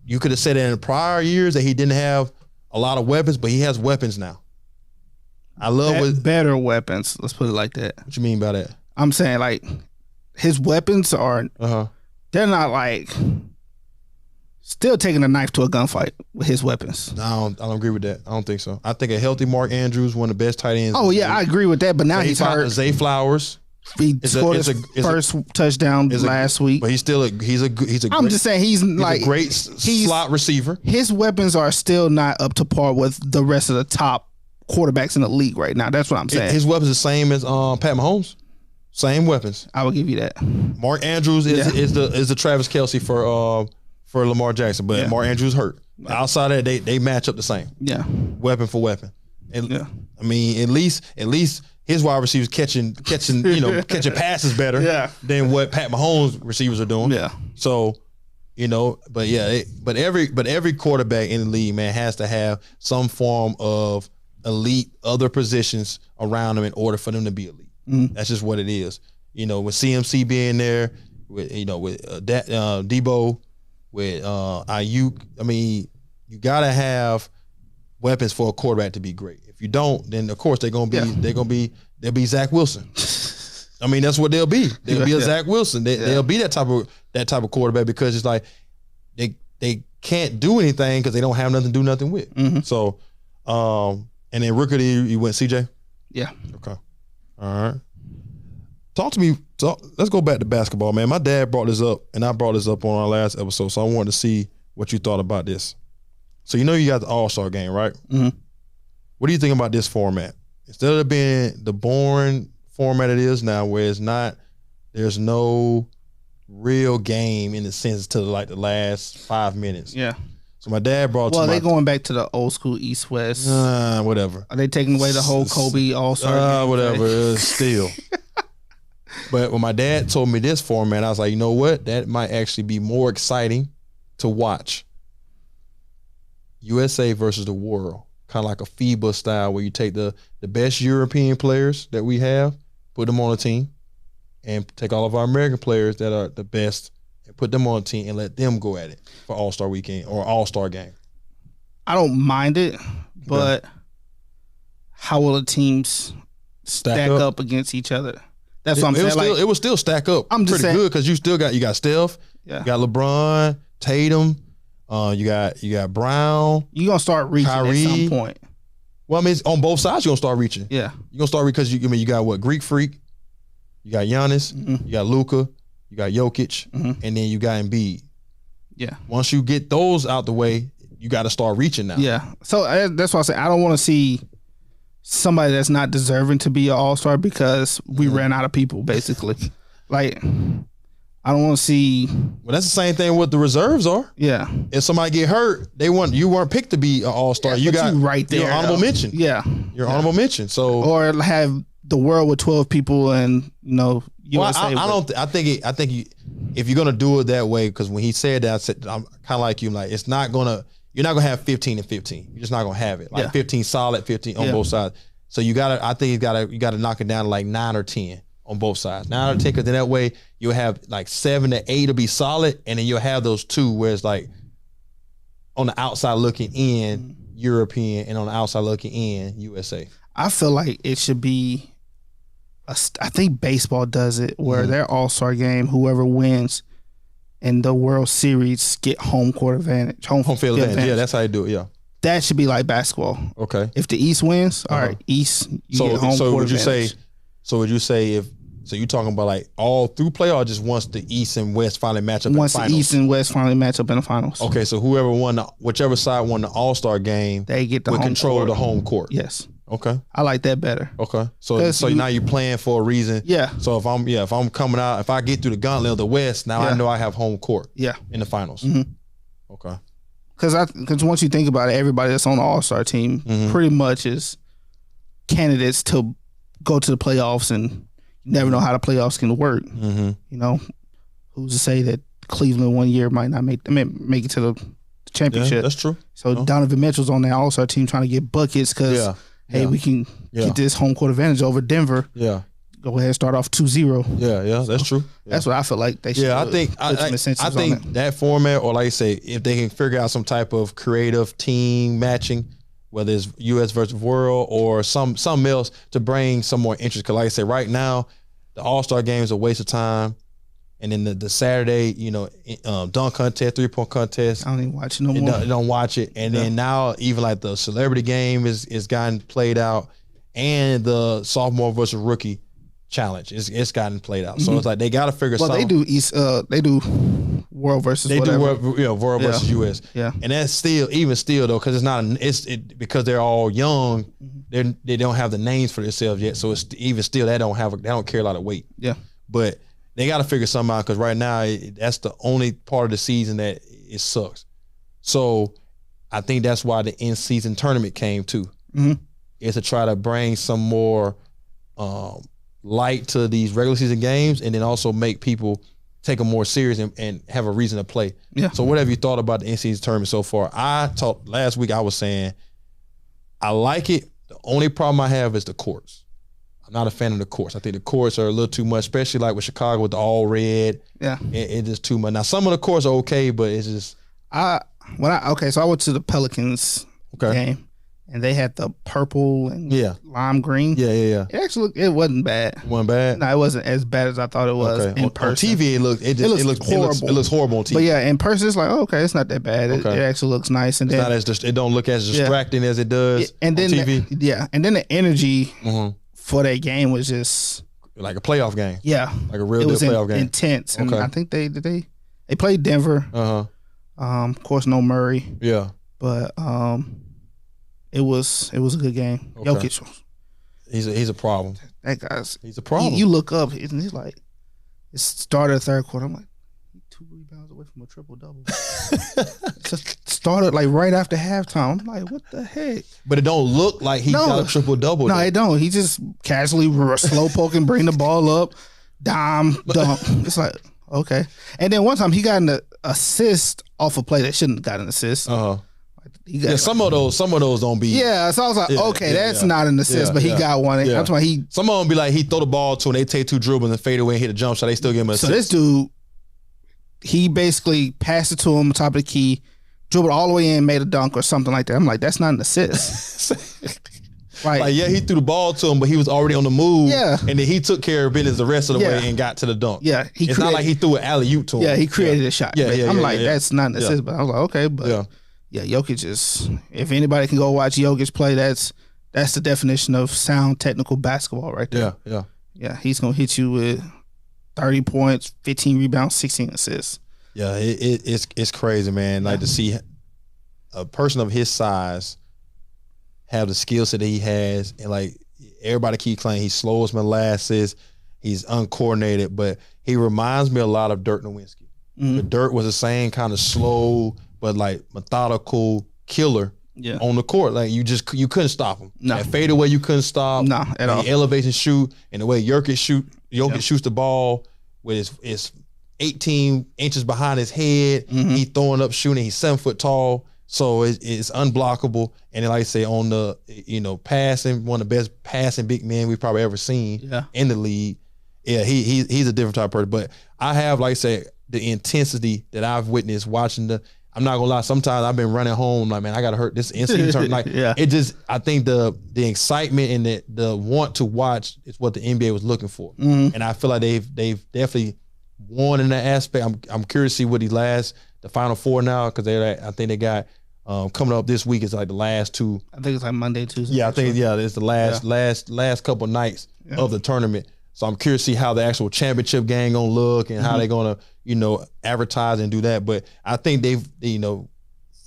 You could have said in the prior years that he didn't have a lot of weapons, but he has weapons now. I love better weapons. Let's put it like that. What you mean by that? I'm saying like his weapons are they're not like still taking a knife to a gunfight with his weapons. No, I don't agree with that. I don't think so. I think a healthy Mark Andrews, one of the best tight ends. Oh yeah, I agree with that. But now he's hurt. Zay Flowers. He scored his first touchdown last week. But he's still he's a I'm just saying he's a great slot receiver. His weapons are still not up to par with the rest of the top quarterbacks in the league right now. That's what I'm saying. His weapons are the same as Pat Mahomes. Same weapons. I will give you that. Mark Andrews is the Travis Kelce for Lamar Jackson, but Mark Andrews hurt. Outside of that, they match up the same. Yeah. Weapon for weapon. And I mean, at least his wide receivers catching passes better than what Pat Mahomes receivers are doing. Yeah. So, You know, but yeah, but every quarterback in the league, man, has to have some form of elite other positions around them in order for them to be elite. That's just what it is. You know, with CMC being there, with Debo, with Ayuk, I mean, you gotta have weapons for a quarterback to be great. If you don't, then of course they'll be Zach Wilson. I mean, that's what they'll be. They'll be a Zach Wilson. They'll be that type of quarterback because it's like they can't do anything because they don't have nothing to do nothing with. So, and then rookie, you went CJ. Yeah. Okay. All right. Talk to me. Let's go back to basketball, man. My dad brought this up, and I brought this up on our last episode. So I wanted to see what you thought about this. So you know you got the All-Star game, right? What do you think about this format? Instead of being the boring format it is now, where there's no real game in the sense to like the last 5 minutes. Yeah. So my dad brought. Well, they going back to the old school East West. Whatever. Are they taking away the whole Kobe All-Star game? Whatever. Still. But when my dad told me this format, I was like, you know what? That might actually be more exciting to watch. USA versus the world. Kind of like a FIBA style where you take the best European players that we have, put them on a team, and take all of our American players that are the best and put them on a team and let them go at it for All-Star weekend or All-Star game. I don't mind it, but how will the teams stack up against each other? That's what I'm saying. It will still stack up. I'm just pretty good because you got Steph, you got LeBron, Tatum, you got Brown. You're gonna start reaching Kyrie. at some point. Well, I mean, on both sides you're gonna start reaching. Yeah, you're gonna start because you got what? Greek Freak, you got Giannis, you got Luka, you got Jokic, and then you got Embiid. Yeah. Once you get those out the way, you got to start reaching now. Yeah. So that's why I say I don't want to see somebody that's not deserving to be an All-Star because we ran out of people, basically. Like, I don't want to see. Well, that's the same thing what the reserves are. Yeah. If somebody get hurt, you weren't picked to be an All-Star. Yeah, you got right there. Your honorable mention. Yeah. Your honorable mention. So or have the world with 12 people and USA. Well, I think if you're gonna do it that way, because when he said that, I said I'm kind of like you. I'm like, you're not gonna have 15 and 15. You're just not gonna have it. Like 15 solid, 15 on both sides. So you gotta knock it down to like 9 or 10 on both sides. 9 or 10, because then that way you'll have like 7 to 8 to be solid, and then you'll have those 2 where it's like on the outside looking in European and on the outside looking in USA. I feel like it should be. I think baseball does it where their All-Star game, whoever wins in the World Series get home court advantage, home field advantage. Yeah, that's how you do it. Yeah, that should be like basketball. Okay. If the East wins, all right, East. You get home court advantage. Would you say if you're talking about like all through play or just once the East and West finally match up? Once the East and West finally match up in the finals. Okay, so whichever side won the All-Star game, they get the home control court. Of the home court. Yes. Okay. I like that better. Okay. So now you're playing for a reason. Yeah. So if I'm coming out, if I get through the gauntlet of the West, now I know I have home court. Yeah. In the finals. Okay. Because once you think about it, everybody that's on the All-Star team pretty much is candidates to go to the playoffs, and you never know how the playoffs can work. You know, who's to say that Cleveland one year might not make it to the championship? Yeah, that's true. So Donovan Mitchell's on that All-Star team trying to get buckets because we can get this home court advantage over Denver. Yeah. Go ahead and start off 2-0. Yeah, that's true. Yeah. That's what I feel like they should. Yeah, I think that format, or like you say, if they can figure out some type of creative team matching, whether it's U.S. versus world or something else to bring some more interest. Because like I said, right now the All-Star game is a waste of time. And then the Saturday, dunk contest, 3-point contest. I don't even watch it no more. Don't watch it. And then now even like the celebrity game is gotten played out, and the sophomore versus rookie challenge it's gotten played out. So it's like they got to figure something. Well, they do world versus whatever. World versus US. Yeah. And that's still though, because because they're all young, they don't have the names for themselves yet. So it's even still they don't carry a lot of weight. Yeah. But they got to figure something out, because right now that's the only part of the season that it sucks. So I think that's why the in-season tournament came too. Is to try to bring some more light to these regular season games, and then also make people take them more serious and have a reason to play. Yeah. So what have you thought about the NCAA tournament so far? I talked last week. I was saying I like it. The only problem I have is the courts. I'm not a fan of the courts. I think the courts are a little too much, especially like with Chicago with the all red. Yeah. It's just too much. Now some of the courts are okay, but it's just. So I went to the Pelicans game, and they had the purple and lime green. Yeah. It actually it wasn't bad. Wasn't bad? No, it wasn't as bad as I thought it was in person. On TV, it looks horrible. It looks horrible on TV. But yeah, in person, it's like, okay, it's not that bad. It actually looks nice. And it don't look as distracting as it does and then on TV. And then the energy for that game was just like a playoff game. Yeah. Like a real deal playoff game. Intense. And I think they played Denver. Of course, no Murray. Yeah. But it was a good game. Okay. Jokic, he's a problem. He's a problem. You look up and he's like, it started third quarter. I'm like, 2 rebounds away from a triple double. Just started like right after halftime. I'm like, what the heck? But it don't look like he got a triple double. No, it don't. He just casually slow poking, bring the ball up, dime, dunk. It's like, okay. And then one time he got an assist off a play that shouldn't have got an assist. Some of those don't be. Yeah, so I was like, that's not an assist, but he got one. That's why some of them be like he throw the ball to and they take 2 dribbles and fade away and hit a jump shot. They still give him an assist. So this dude, he basically passed it to him on top of the key, dribbled all the way in, made a dunk or something like that. I'm like, that's not an assist. He threw the ball to him, but he was already on the move. Yeah. And then he took care of business the rest of the way and got to the dunk. Yeah. It's not like he threw an alley-oop to him. Yeah, he created a shot. I'm like, that's not an assist. But I was like, okay, but Jokic is, if anybody can go watch Jokic play, that's the definition of sound technical basketball right there. Yeah, he's going to hit you with 30 points, 15 rebounds, 16 assists. Yeah, it's crazy, man. Like to see a person of his size have the skill set that he has, and like everybody keep claiming he's slow as molasses, he's uncoordinated, but he reminds me a lot of Dirk Nowitzki. But Dirk was the same kind of slow but like methodical killer on the court. Like you couldn't stop him. No. That fadeaway you couldn't stop. No, at all. He elevates and shoot, and the way Jokic shoots the ball with his 18 inches behind his head. He throwing up shooting. He's 7 foot tall. So it's unblockable. And then, like I say, on the, passing, one of the best passing big men we've probably ever seen in the league. Yeah, he's a different type of person. But I have, like I said, the intensity that I've witnessed watching I'm not gonna lie, sometimes I've been running home like, man, I gotta hurt this NCAA tournament. Like it just, I think the excitement and the want to watch is what the NBA was looking for. And I feel like they've definitely won in that aspect. I'm curious to see what the Final Four now, because I think they got coming up this week is like the last 2. I think it's like Monday, Tuesday. Yeah, I think it's the last couple nights of the tournament. So I'm curious to see how the actual championship game gonna look and how they're gonna, advertise and do that. But I think they've,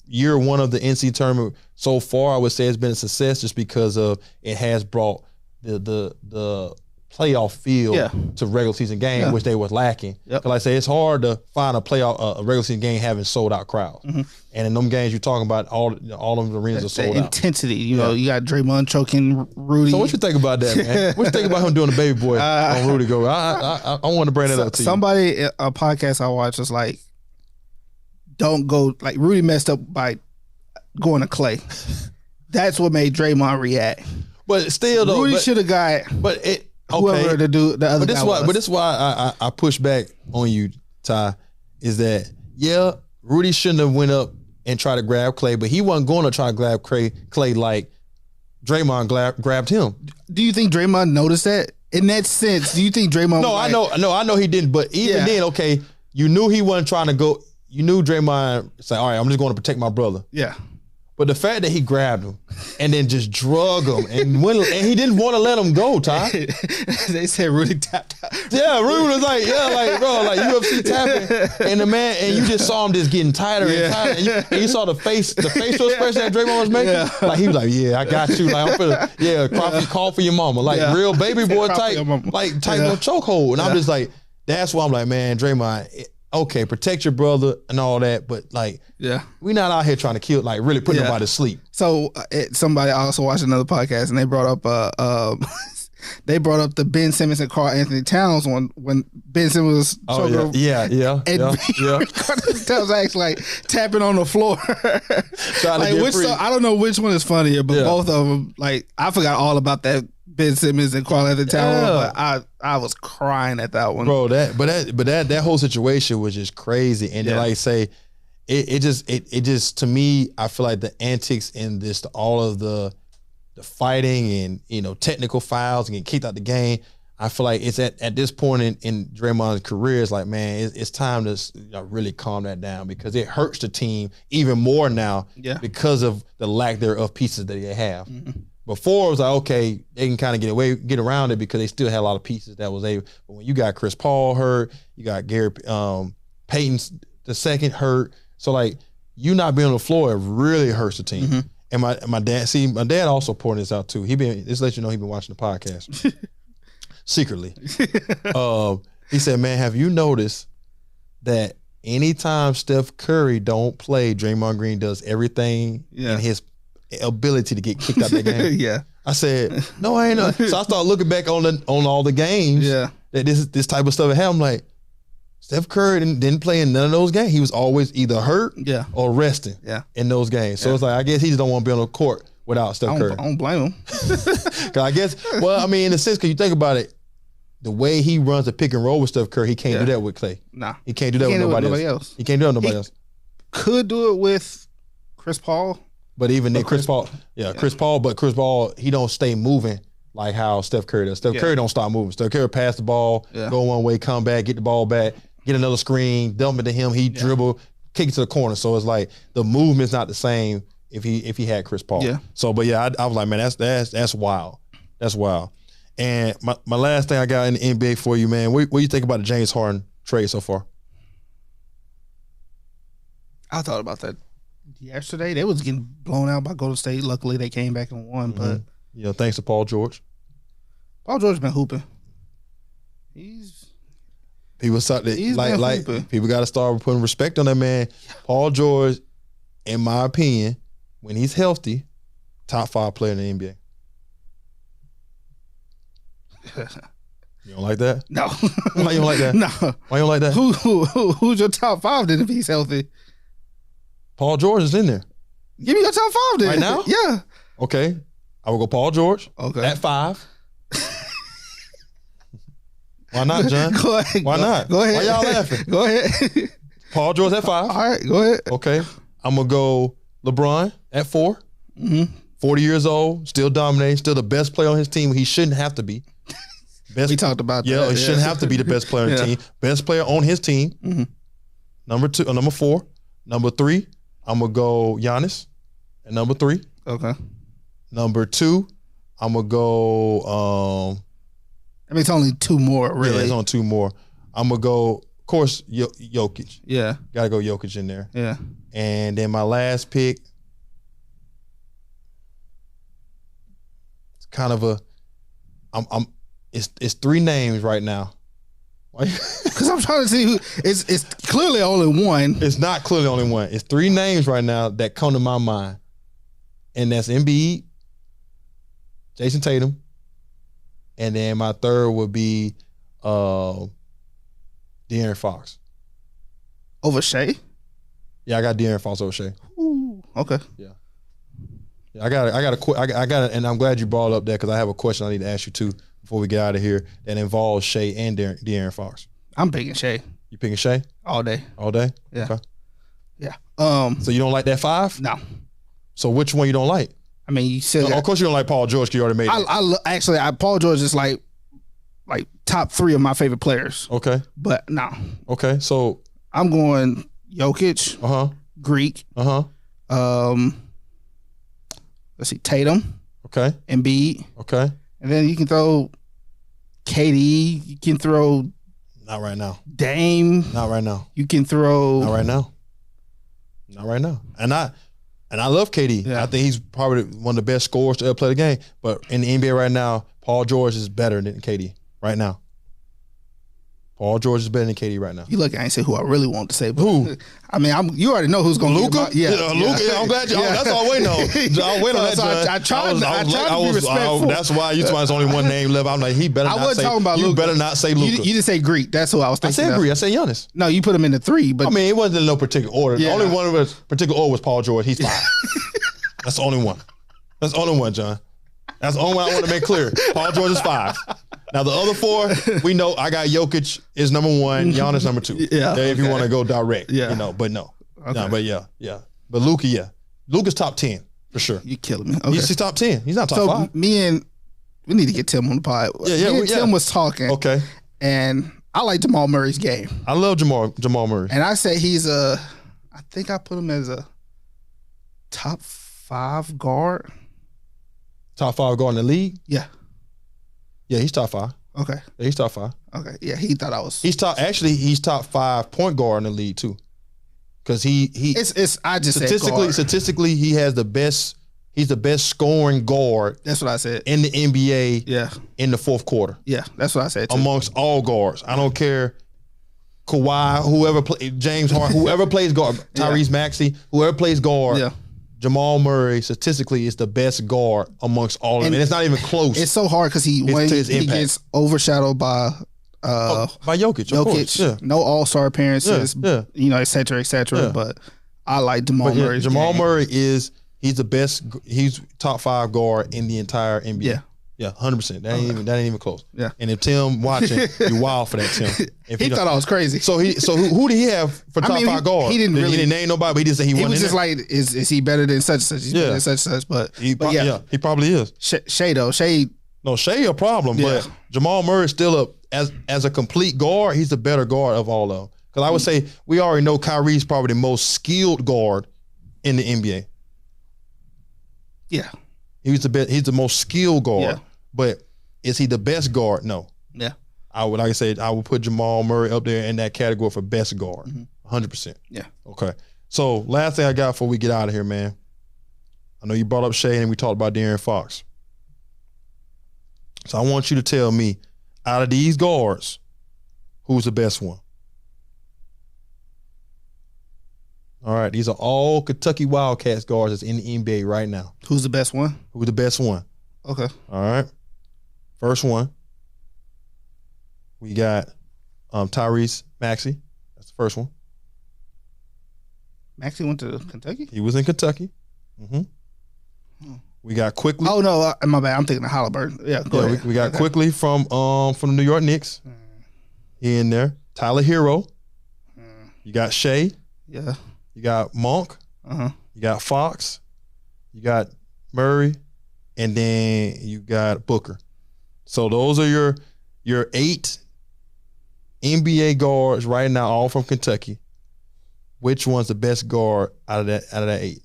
year one of the NCAA tournament so far, I would say it's been a success just because of it has brought the playoff feel to regular season game, which they was lacking. Because like I say, it's hard to find a regular season game having sold out crowds. And in them games you're talking about, all of them arenas are sold out. Intensity, you got Draymond choking Rudy. So what you think about that, man? What you think about him doing the baby boy on Rudy Go? I want to bring that up to you. Somebody, a podcast I watched was like, don't go, like Rudy messed up by going to Clay. That's what made Draymond react. But still though, Rudy should have got whoever to do the other guy. But this is why I push back on you, Ty, is that Rudy shouldn't have went up and tried to grab Clay, but he wasn't going to try to grab Clay like Draymond grabbed him. Do you think Draymond noticed that? In that sense, do you think Draymond? No, I know he didn't. But even then, okay, you knew he wasn't trying to go. You knew Draymond said, "All right, I'm just going to protect my brother." Yeah. But the fact that he grabbed him and then just drug him and he didn't want to let him go, Ty. They said Rudy tapped out. Yeah, Rudy was like, bro, like UFC tapping, and and you just saw him just getting tighter and tighter, and you saw the facial expression that Draymond was making. Yeah. Like he was like, yeah, I got you. Like I'm finna, call for your mama, like real baby boy type, like tight little chokehold. And I'm just like, that's why I'm like, man, Draymond. Okay, protect your brother and all that, but like, we're not out here trying to kill, like really put nobody to sleep. So somebody also watched another podcast and they brought up they brought up the Ben Simmons and Karl Anthony Towns one when Ben Simmons was yeah. and Towns actually like tapping on the floor. Like which song, I don't know which one is funnier, but both of them. Like I forgot all about that Ben Simmons and Karl Anthony Towns. But I was crying at that one, bro. That whole situation was just crazy, and then like I say. It just to me, I feel like the antics in this, all of the fighting and technical fouls and getting kicked out the game. I feel like it's at this point in Draymond's career, it's like, man, it's time to really calm that down because it hurts the team even more now because of the lack there of pieces that they have. Mm-hmm. Before it was like, okay, they can kind of get around it because they still had a lot of pieces that was able. But when you got Chris Paul hurt, you got Gary Payton the second hurt. So like you not being on the floor, it really hurts the team. Mm-hmm. And my dad also pointed this out too. This lets you know he been watching the podcast secretly. He said, man, have you noticed that anytime Steph Curry don't play, Draymond Green does everything in his ability to get kicked out of that game? Yeah. I said, no, I ain't know. So I started looking back on all the games that this type of stuff had happened. I'm like, Steph Curry didn't play in none of those games. He was always either hurt or resting in those games. So it's like, I guess he just don't want to be on the court without Steph Curry. I don't blame him. Cause I guess, well, I mean, in a sense, because you think about it, the way he runs the pick and roll with Steph Curry, he can't do that with Klay. Nah. He can't do that with nobody else. He can't do it with nobody else. Could do it with Chris Paul. But even then, Chris Paul, but Chris Paul, he don't stay moving like how Steph Curry does. Steph Curry don't stop moving. Steph Curry pass the ball, go one way, come back, get the ball back, get another screen, dump it to him, he dribble, kick it to the corner. So it's like the movement's not the same if he had Chris Paul. Yeah. So, but yeah, I was like, man, that's wild. That's wild. And my last thing I got in the NBA for you, man, what do you think about the James Harden trade so far? I thought about that yesterday. They was getting blown out by Golden State. Luckily, they came back and won. But thanks to Paul George. Paul George's been hooping. People got to start putting respect on that man. Paul George, in my opinion, when he's healthy, top 5 player in the NBA. You don't like that? No. Why you don't like that? No. Why you don't like that? Who's your top 5 then if he's healthy? Paul George is in there. Give me your top 5 then. Right now? Yeah. Okay. I will go Paul George. Okay. At 5. Why not, John? Go ahead. Why not? Go ahead. Why y'all laughing? Go ahead. Paul George at 5. All right, go ahead. Okay. I'm going to go LeBron at 4. Mm-hmm. 40 years old, still dominating, still the best player on his team. He shouldn't have to be. We talked about that. Yeah, he shouldn't have to be the best player on the team. Best player on his team. Mm-hmm. Number 4. Number 3, I'm going to go Giannis at number 3. Okay. Number 2, I'm going to go... I mean, it's only 2 more, really. Yeah, it's only 2 more. I'm going to go, of course, Jokic. Yeah. Got to go Jokic in there. Yeah. And then my last pick, it's kind of it's 3 names right now. Because I'm trying to see who, it's clearly only one. It's not clearly only one. It's 3 names right now that come to my mind. And that's Embiid, Jason Tatum, and then my third would be De'Aaron Fox. Over Shea? Yeah, I got De'Aaron Fox over Shea. Ooh, okay. Yeah. I got and I'm glad you brought up that because I have a question I need to ask you too before we get out of here that involves Shea and De'Aaron Fox. I'm picking Shea. You picking Shea? All day. All day? Yeah. Okay. Yeah. So you don't like that 5? No. So which one you don't like? I mean, you said of course you don't like Paul George because you already made it. Paul George is like top 3 of my favorite players. Okay. But no. Okay. So I'm going Jokic. Greek. Let's see, Tatum. Okay. Embiid. Okay. And then you can throw KD. You can throw. Not right now. Dame. Not right now. You can throw. Not right now. Not right now. And I love KD. Yeah. I think he's probably one of the best scorers to ever play the game. But in the NBA right now, Paul George is better than KD right now. Paul George is better than KD right now. You look, I ain't say who I really want to say. But Who? I mean, you already know who's going to Luka? Yeah, Luka. Yeah, I'm glad you. Yeah. That's all I wait on. I wait on that. So I tried to be respectful. That's why you told me there's only one name left. I'm like, he better I not wasn't say. talking about you Luka. better not say Luka. You didn't say Greek. That's who I was I thinking. said of. Greek. I said Giannis. No, you put him in the 3, but I mean, it wasn't in no particular order. Yeah. The only one of us particular order was Paul George. He's 5. That's the only one. That's the only one, John. That's the only one I want to make clear. Paul George is 5. Now the other 4, we know I got Jokic is number 1, Giannis number 2. Yeah, If you want to go direct, Yeah. but no. Okay. No, but yeah. But Luka, yeah. Luka's top 10 for sure. you killing me. Okay. He's top 10. He's not top So 5. we need to get Tim on the pod. Tim was talking. Okay. And I like Jamal Murray's game. I love Jamal Murray. And I say I think I put him as a top 5 guard. Top 5 guard in the league. Yeah. Yeah, he's top 5. Okay. Yeah, he's top 5. Okay. Yeah, he thought I was. He's top 5 point guard in the league too. Because It's I just said guard. statistically he has the best. He's the best scoring guard That's what I said. in the NBA Yeah. in the fourth quarter Yeah. That's what I said too. amongst all guards. I don't care. Kawhi, whoever James Harden, whoever plays guard, Tyrese Maxey, whoever plays guard. Yeah. Jamal Murray statistically is the best guard amongst all of them, and it's not even close. It's so hard because he his impact. gets overshadowed by by Jokic, of course. Yeah. no All-Star appearances, Yeah. et cetera, et cetera. Yeah. But I like Jamal But yeah, Murray's Jamal game. Murray he's the best. He's top 5 guard in the entire NBA. Yeah. Yeah, 100%. That ain't even close. Yeah. And if Tim watching, you wild for that, Tim. If He thought I was crazy. So who did he have for top 5 guard? he didn't really- name nobody, but he didn't say he He wasn't was in just there. like, is he better than such and such? He's better than such and such. But He yeah. he probably is. Shea though, Shea. No, Shea a problem, Yeah. but Jamal Murray is still as a complete guard, he's the better guard of all of them. Because I would say we already know Kyrie's probably the most skilled guard in the NBA. Yeah. He's the most skilled guard. Yeah. But is he the best guard? No. Yeah. I would put Jamal Murray up there in that category for best guard. 100%. Yeah. Okay. So last thing I got before we get out of here, man. I know you brought up Shea and we talked about De'Aaron Fox. So I want you to tell me, out of these guards, who's the best one? All right, these are all Kentucky Wildcats guards that's in the NBA right now. Who's the best one? Who's the best one? Okay. All right. First one, we got Tyrese Maxey. That's the first one. Maxey went to Kentucky? He was in Kentucky. We got Quickly. Oh, no. My bad. I'm thinking of Halliburton. Yeah, go Yeah, ahead. we got Okay. Quickly from the New York Knicks. He in there. Tyler Hero. You got Shea. Yeah. You got Monk. Uh-huh. You got Fox. You got Murray. And then you got Booker. So those are your 8 NBA guards right now, all from Kentucky. Which one's the best guard out of that 8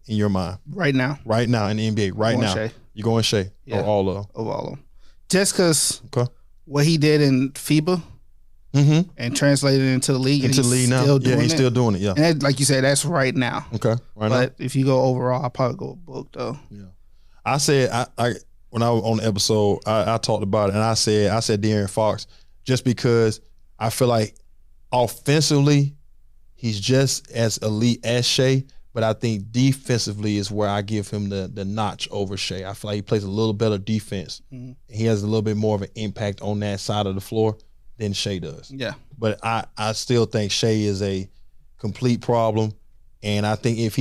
in your mind? Right now. Right now in the NBA. Right Going now. Shea. You're going Shea. Yeah. Or all of them. Of all of them. Just because Okay. what he did in FIBA Mm-hmm. and translated it into the league. Into the league now. Yeah, he's still doing it. Yeah. And that, like you said, that's right now. Okay. Right now. But if you go overall, I'll probably go with Book, though. I said I when I was on the episode, I talked about it, and I said De'Aaron Fox just because I feel like offensively he's just as elite as Shea, but I think defensively is where I give him the notch over Shea. I feel like he plays a little better defense. Mm-hmm. He has a little bit more of an impact on that side of the floor than Shea does. Yeah. But I still think Shea is a complete problem. And I think if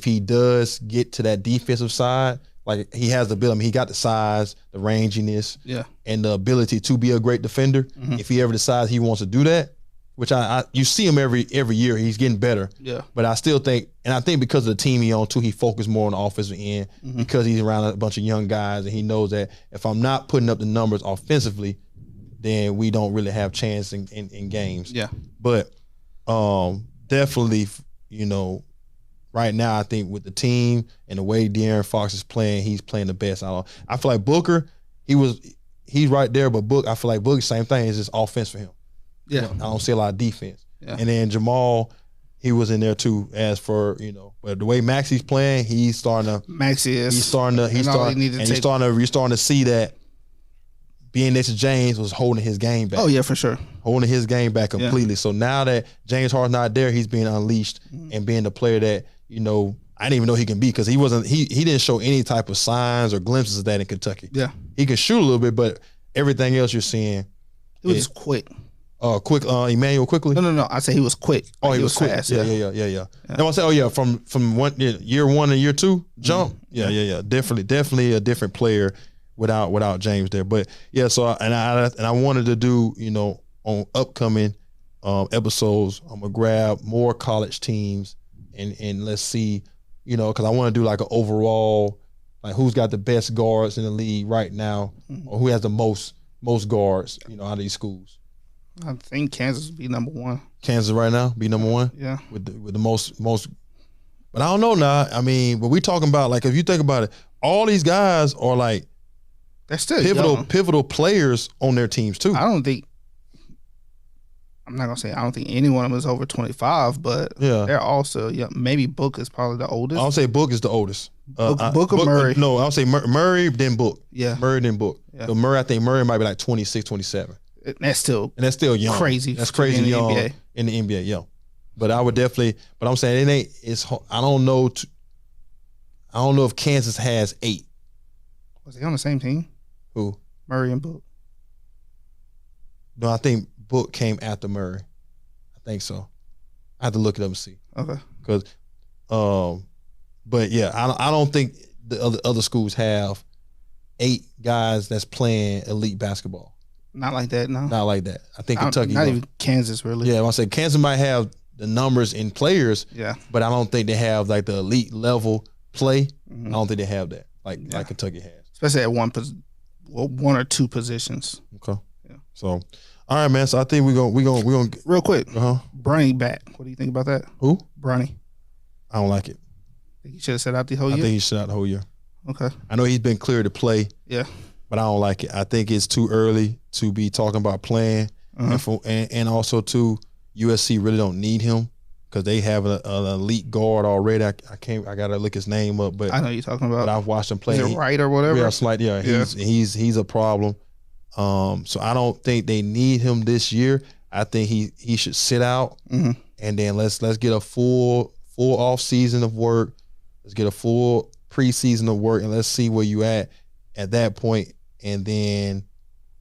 he does get to that defensive side, like he has the ability, I mean, he got the size, the ranginess, Yeah. and the ability to be a great defender. If he ever decides he wants to do that, which you see him every year, he's getting better. Yeah. But I still think, and I think because of the team he's on too, he focused more on the offensive end because he's around a bunch of young guys, and he knows that if I'm not putting up the numbers offensively, then we don't really have chance in games. Yeah. But definitely, right now I think with the team and the way De'Aaron Fox is playing, he's playing the best. I feel like Booker, he's right there, but I feel like Booker, same thing, is just offense for him. Yeah. I don't see a lot of defense. Yeah. And then Jamal, he was in there too. As for but the way Maxey's playing, Maxey is. you're starting to see that being next to James was holding his game back. Oh yeah, for sure. Holding his game back completely. Yeah. So now that James Harden's not there, he's being unleashed and being the player that, I didn't even know he can be because he didn't show any type of signs or glimpses of that in Kentucky. Yeah. He can shoot a little bit, but everything else you're seeing. He was quick. Emmanuel quickly? No. I say he was quick. Oh, he was quick. Fast. Yeah. No, I say, from year 1 to year 2 jump. Yeah. Definitely a different player without James there. But yeah, so I wanted to do, on upcoming episodes, I'm gonna grab more college teams and let's see, because I want to do like an overall, like who's got the best guards in the league right now, or who has the most guards, out of these schools. I think Kansas would be number 1. Kansas right now be number 1. Yeah, with the most. But I don't know now. I mean, but we talking about, like, if you think about it, all these guys are like they're still pivotal players on their teams too. I'm not gonna say I don't think any one of them is over 25, but they're also maybe Book is probably the oldest. I'll say Book is the oldest. Book or Murray? No, I'll say Murray then Book. Yeah, Murray then Book. Yeah. So I think Murray might be like 26, 27. That's still young. Crazy. That's crazy young in the NBA. Yeah, but I would definitely. But I'm saying it ain't. I don't know. I don't know if Kansas has 8. Was they on the same team? Who? Murray and Book. No, I think Book came after Murray. I think so. I have to look it up and see. Okay. Because, but yeah, I don't think the other schools have 8 guys that's playing elite basketball. Not like that, no. Not like that. I think Kentucky. Not even Kansas, really. Yeah, I say Kansas might have the numbers in players. Yeah. But I don't think they have like the elite level play. I don't think they have that like Kentucky has. Especially at one or two positions. Okay. Yeah. So, all right, man. So I think we're gonna real quick. Bronny back. What do you think about that? Who? Bronny. I don't like it. Think he should have sat out the whole year? I think he should out the whole year. Okay. I know he's been cleared to play. Yeah. But I don't like it. I think it's too early to be talking about playing, and also too, USC really don't need him because they have an elite guard already. I gotta look his name up, but I know you're talking about. But I've watched him play. Is it Wright or whatever? Yeah, he's a problem. So I don't think they need him this year. I think he should sit out, and then let's get a full off season of work. Let's get a full preseason of work, and let's see where you at that point. And then,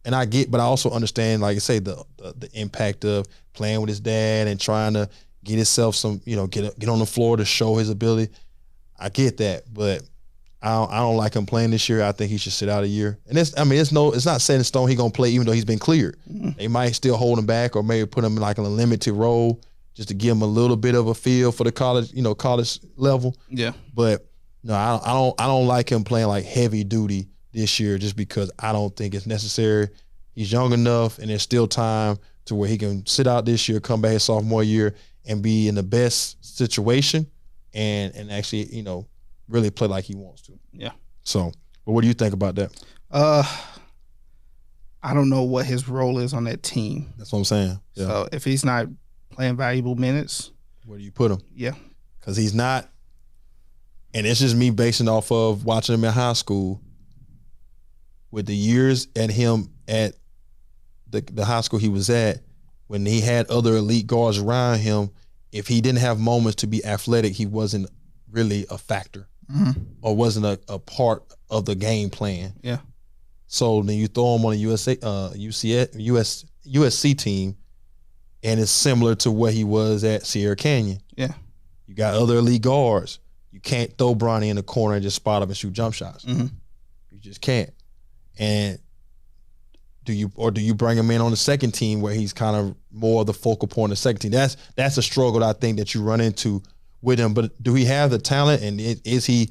but I also understand, like I say, the impact of playing with his dad and trying to get himself some, get on the floor to show his ability. I get that, but I don't like him playing this year. I think he should sit out a year. And it's not set in stone he's gonna play even though he's been cleared. They might still hold him back or maybe put him in like in a limited role just to give him a little bit of a feel for the college level. Yeah. But no, I don't like him playing like heavy duty this year just because I don't think it's necessary. He's young enough and there's still time to where he can sit out this year, come back his sophomore year and be in the best situation and actually, really play like he wants to. Yeah. So, but what do you think about that? I don't know what his role is on that team. That's what I'm saying. Yeah. So if he's not playing valuable minutes, where do you put him? Yeah. Because he's not, and it's just me basing off of watching him in high school. With the years at him at the high school he was at, when he had other elite guards around him, if he didn't have moments to be athletic, he wasn't really a factor or wasn't a part of the game plan. Yeah. So then you throw him on a USC team, and it's similar to what he was at Sierra Canyon. Yeah. You got other elite guards. You can't throw Bronny in the corner and just spot up and shoot jump shots. You just can't. And do you bring him in on the second team where he's kind of more of the focal point of the second team? That's a struggle that I think that you run into with him. But do he have the talent, and is he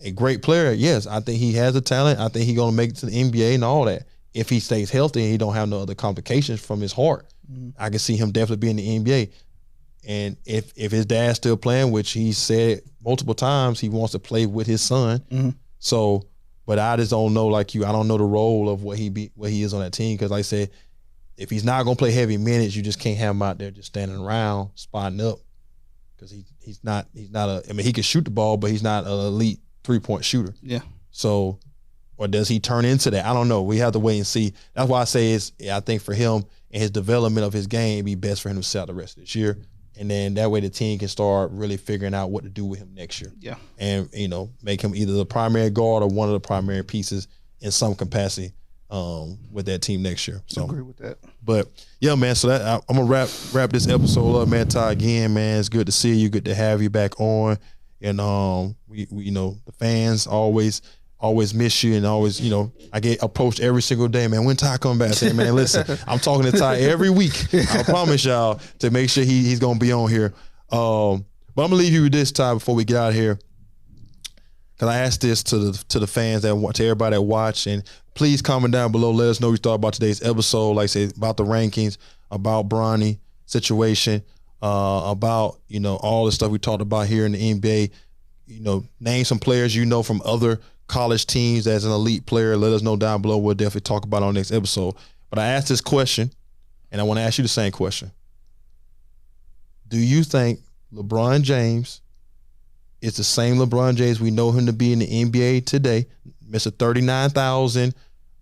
a great player? Yes, I think he has the talent. I think he's going to make it to the NBA and all that. If he stays healthy and he don't have no other complications from his heart, I can see him definitely being in the NBA. And if his dad's still playing, which he said multiple times he wants to play with his son. So, but I just don't know, like you, I don't know the role of what he is on that team. Because like I said, if he's not going to play heavy minutes, you just can't have him out there just standing around, spotting up. Because he's not he can shoot the ball, but he's not an elite 3-point shooter. Yeah. So, Or does he turn into that? I don't know. We have to wait and see. That's why I say I think for him and his development of his game, it'd be best for him to sell the rest of this year. And then that way the team can start really figuring out what to do with him next year. Yeah. And, make him either the primary guard or one of the primary pieces in some capacity with that team next year. So I agree with that. But yeah, man. So I'm gonna wrap this episode up, man. Ty, again, man. It's good to see you. Good to have you back on. And we the fans always miss you, and always I get approached every single day, man. When Ty come back, I say, man, listen, I'm talking to Ty every week. I promise y'all to make sure he's gonna be on here. But I'm gonna leave you with this, Ty, before we get out of here. Cause I asked this to the fans to everybody that watch, and please comment down below. Let us know what you thought about today's episode. Like I said, about the rankings, about Bronny situation, about all the stuff we talked about here in the NBA. Name some players from other college teams as an elite player. Let us know down below. We'll definitely talk about it on the next episode. But I asked this question, and I want to ask you the same question. Do you think LeBron James is the same LeBron James we know him to be in the NBA today? Mr. 39,000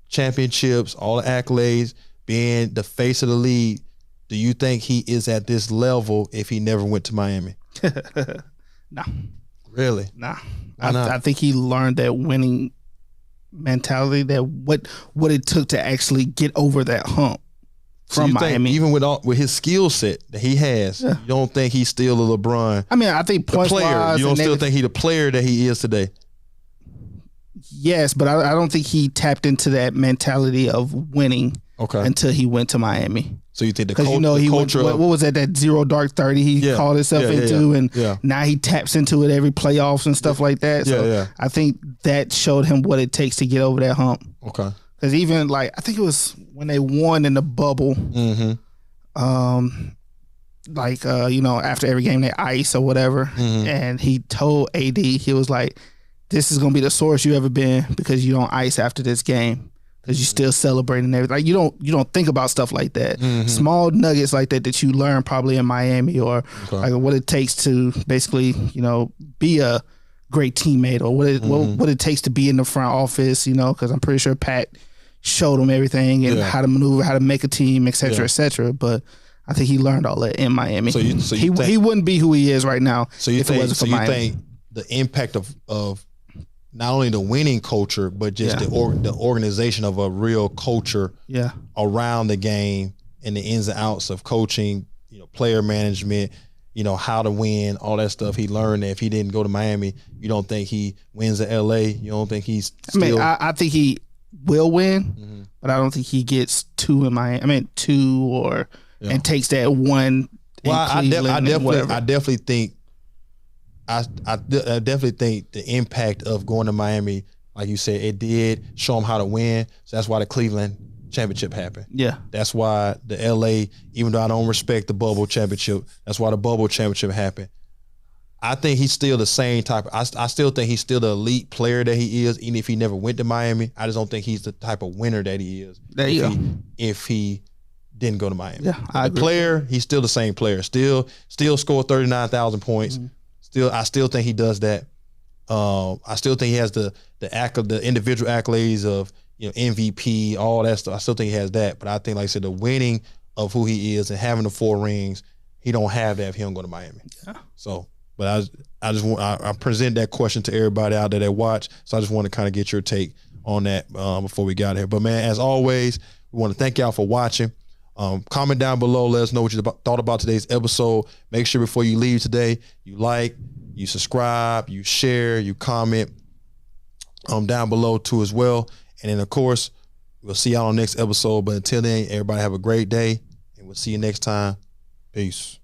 championships, all the accolades, being the face of the league. Do you think he is at this level if he never went to Miami? No. Really? Nah. I think he learned that winning mentality, that what it took to actually get over that hump from Miami. Even with his skill set that he has, you don't think he's still a LeBron? I mean, I think points player. You don't still think he's the player that he is today? Yes, but I don't think he tapped into that mentality of winning until he went to Miami. So you think the culture? What was that 0 dark 30 he called himself into, and now he taps into it every playoffs and stuff like that. So I think that showed him what it takes to get over that hump. Okay. Because even I think it was when they won in the bubble, after every game they ice or whatever, and he told AD, he was like, "This is gonna be the sorest you ever been because you don't ice after this game." Because you're still celebrating everything. Like you don't think about stuff like that. Small nuggets like that you learn probably in Miami, or like what it takes to basically, be a great teammate, or what it takes to be in the front office, because I'm pretty sure Pat showed him everything and how to maneuver, how to make a team, et cetera, et cetera. But I think he learned all that in Miami. So he wouldn't be who he is right now if it wasn't for Miami. You think the impact of not only the winning culture, but just the organization of a real culture around the game and the ins and outs of coaching, player management, how to win, all that stuff. He learned that if he didn't go to Miami, you don't think he wins at LA. You don't think he's still... I think he will win, but I don't think he gets two in Miami. And takes that one. Well, I definitely think I definitely think the impact of going to Miami, like you said, it did show him how to win. So that's why the Cleveland championship happened. Yeah. That's why the LA, even though I don't respect the bubble championship, that's why the bubble championship happened. I think he's still the same type. I still think he's still the elite player that he is, even if he never went to Miami. I just don't think he's the type of winner that he is. If he didn't go to Miami. Yeah, I agree. The player, he's still the same player. Still scored 39,000 points. I still think he does that. I still think he has the individual accolades of MVP, all that stuff. I still think he has that. But I think, like I said, the winning of who he is and having the 4 rings, he don't have that if he don't go to Miami. Yeah. So, but I present that question to everybody out there that watch. So I just want to kind of get your take on that before we got here. But man, as always, we want to thank y'all for watching. Comment down below. Let us know what you thought about today's episode. Make sure before you leave today, you like, you subscribe, you share, you comment down below too as well. And then, of course, we'll see y'all on the next episode. But until then, everybody have a great day, and we'll see you next time. Peace.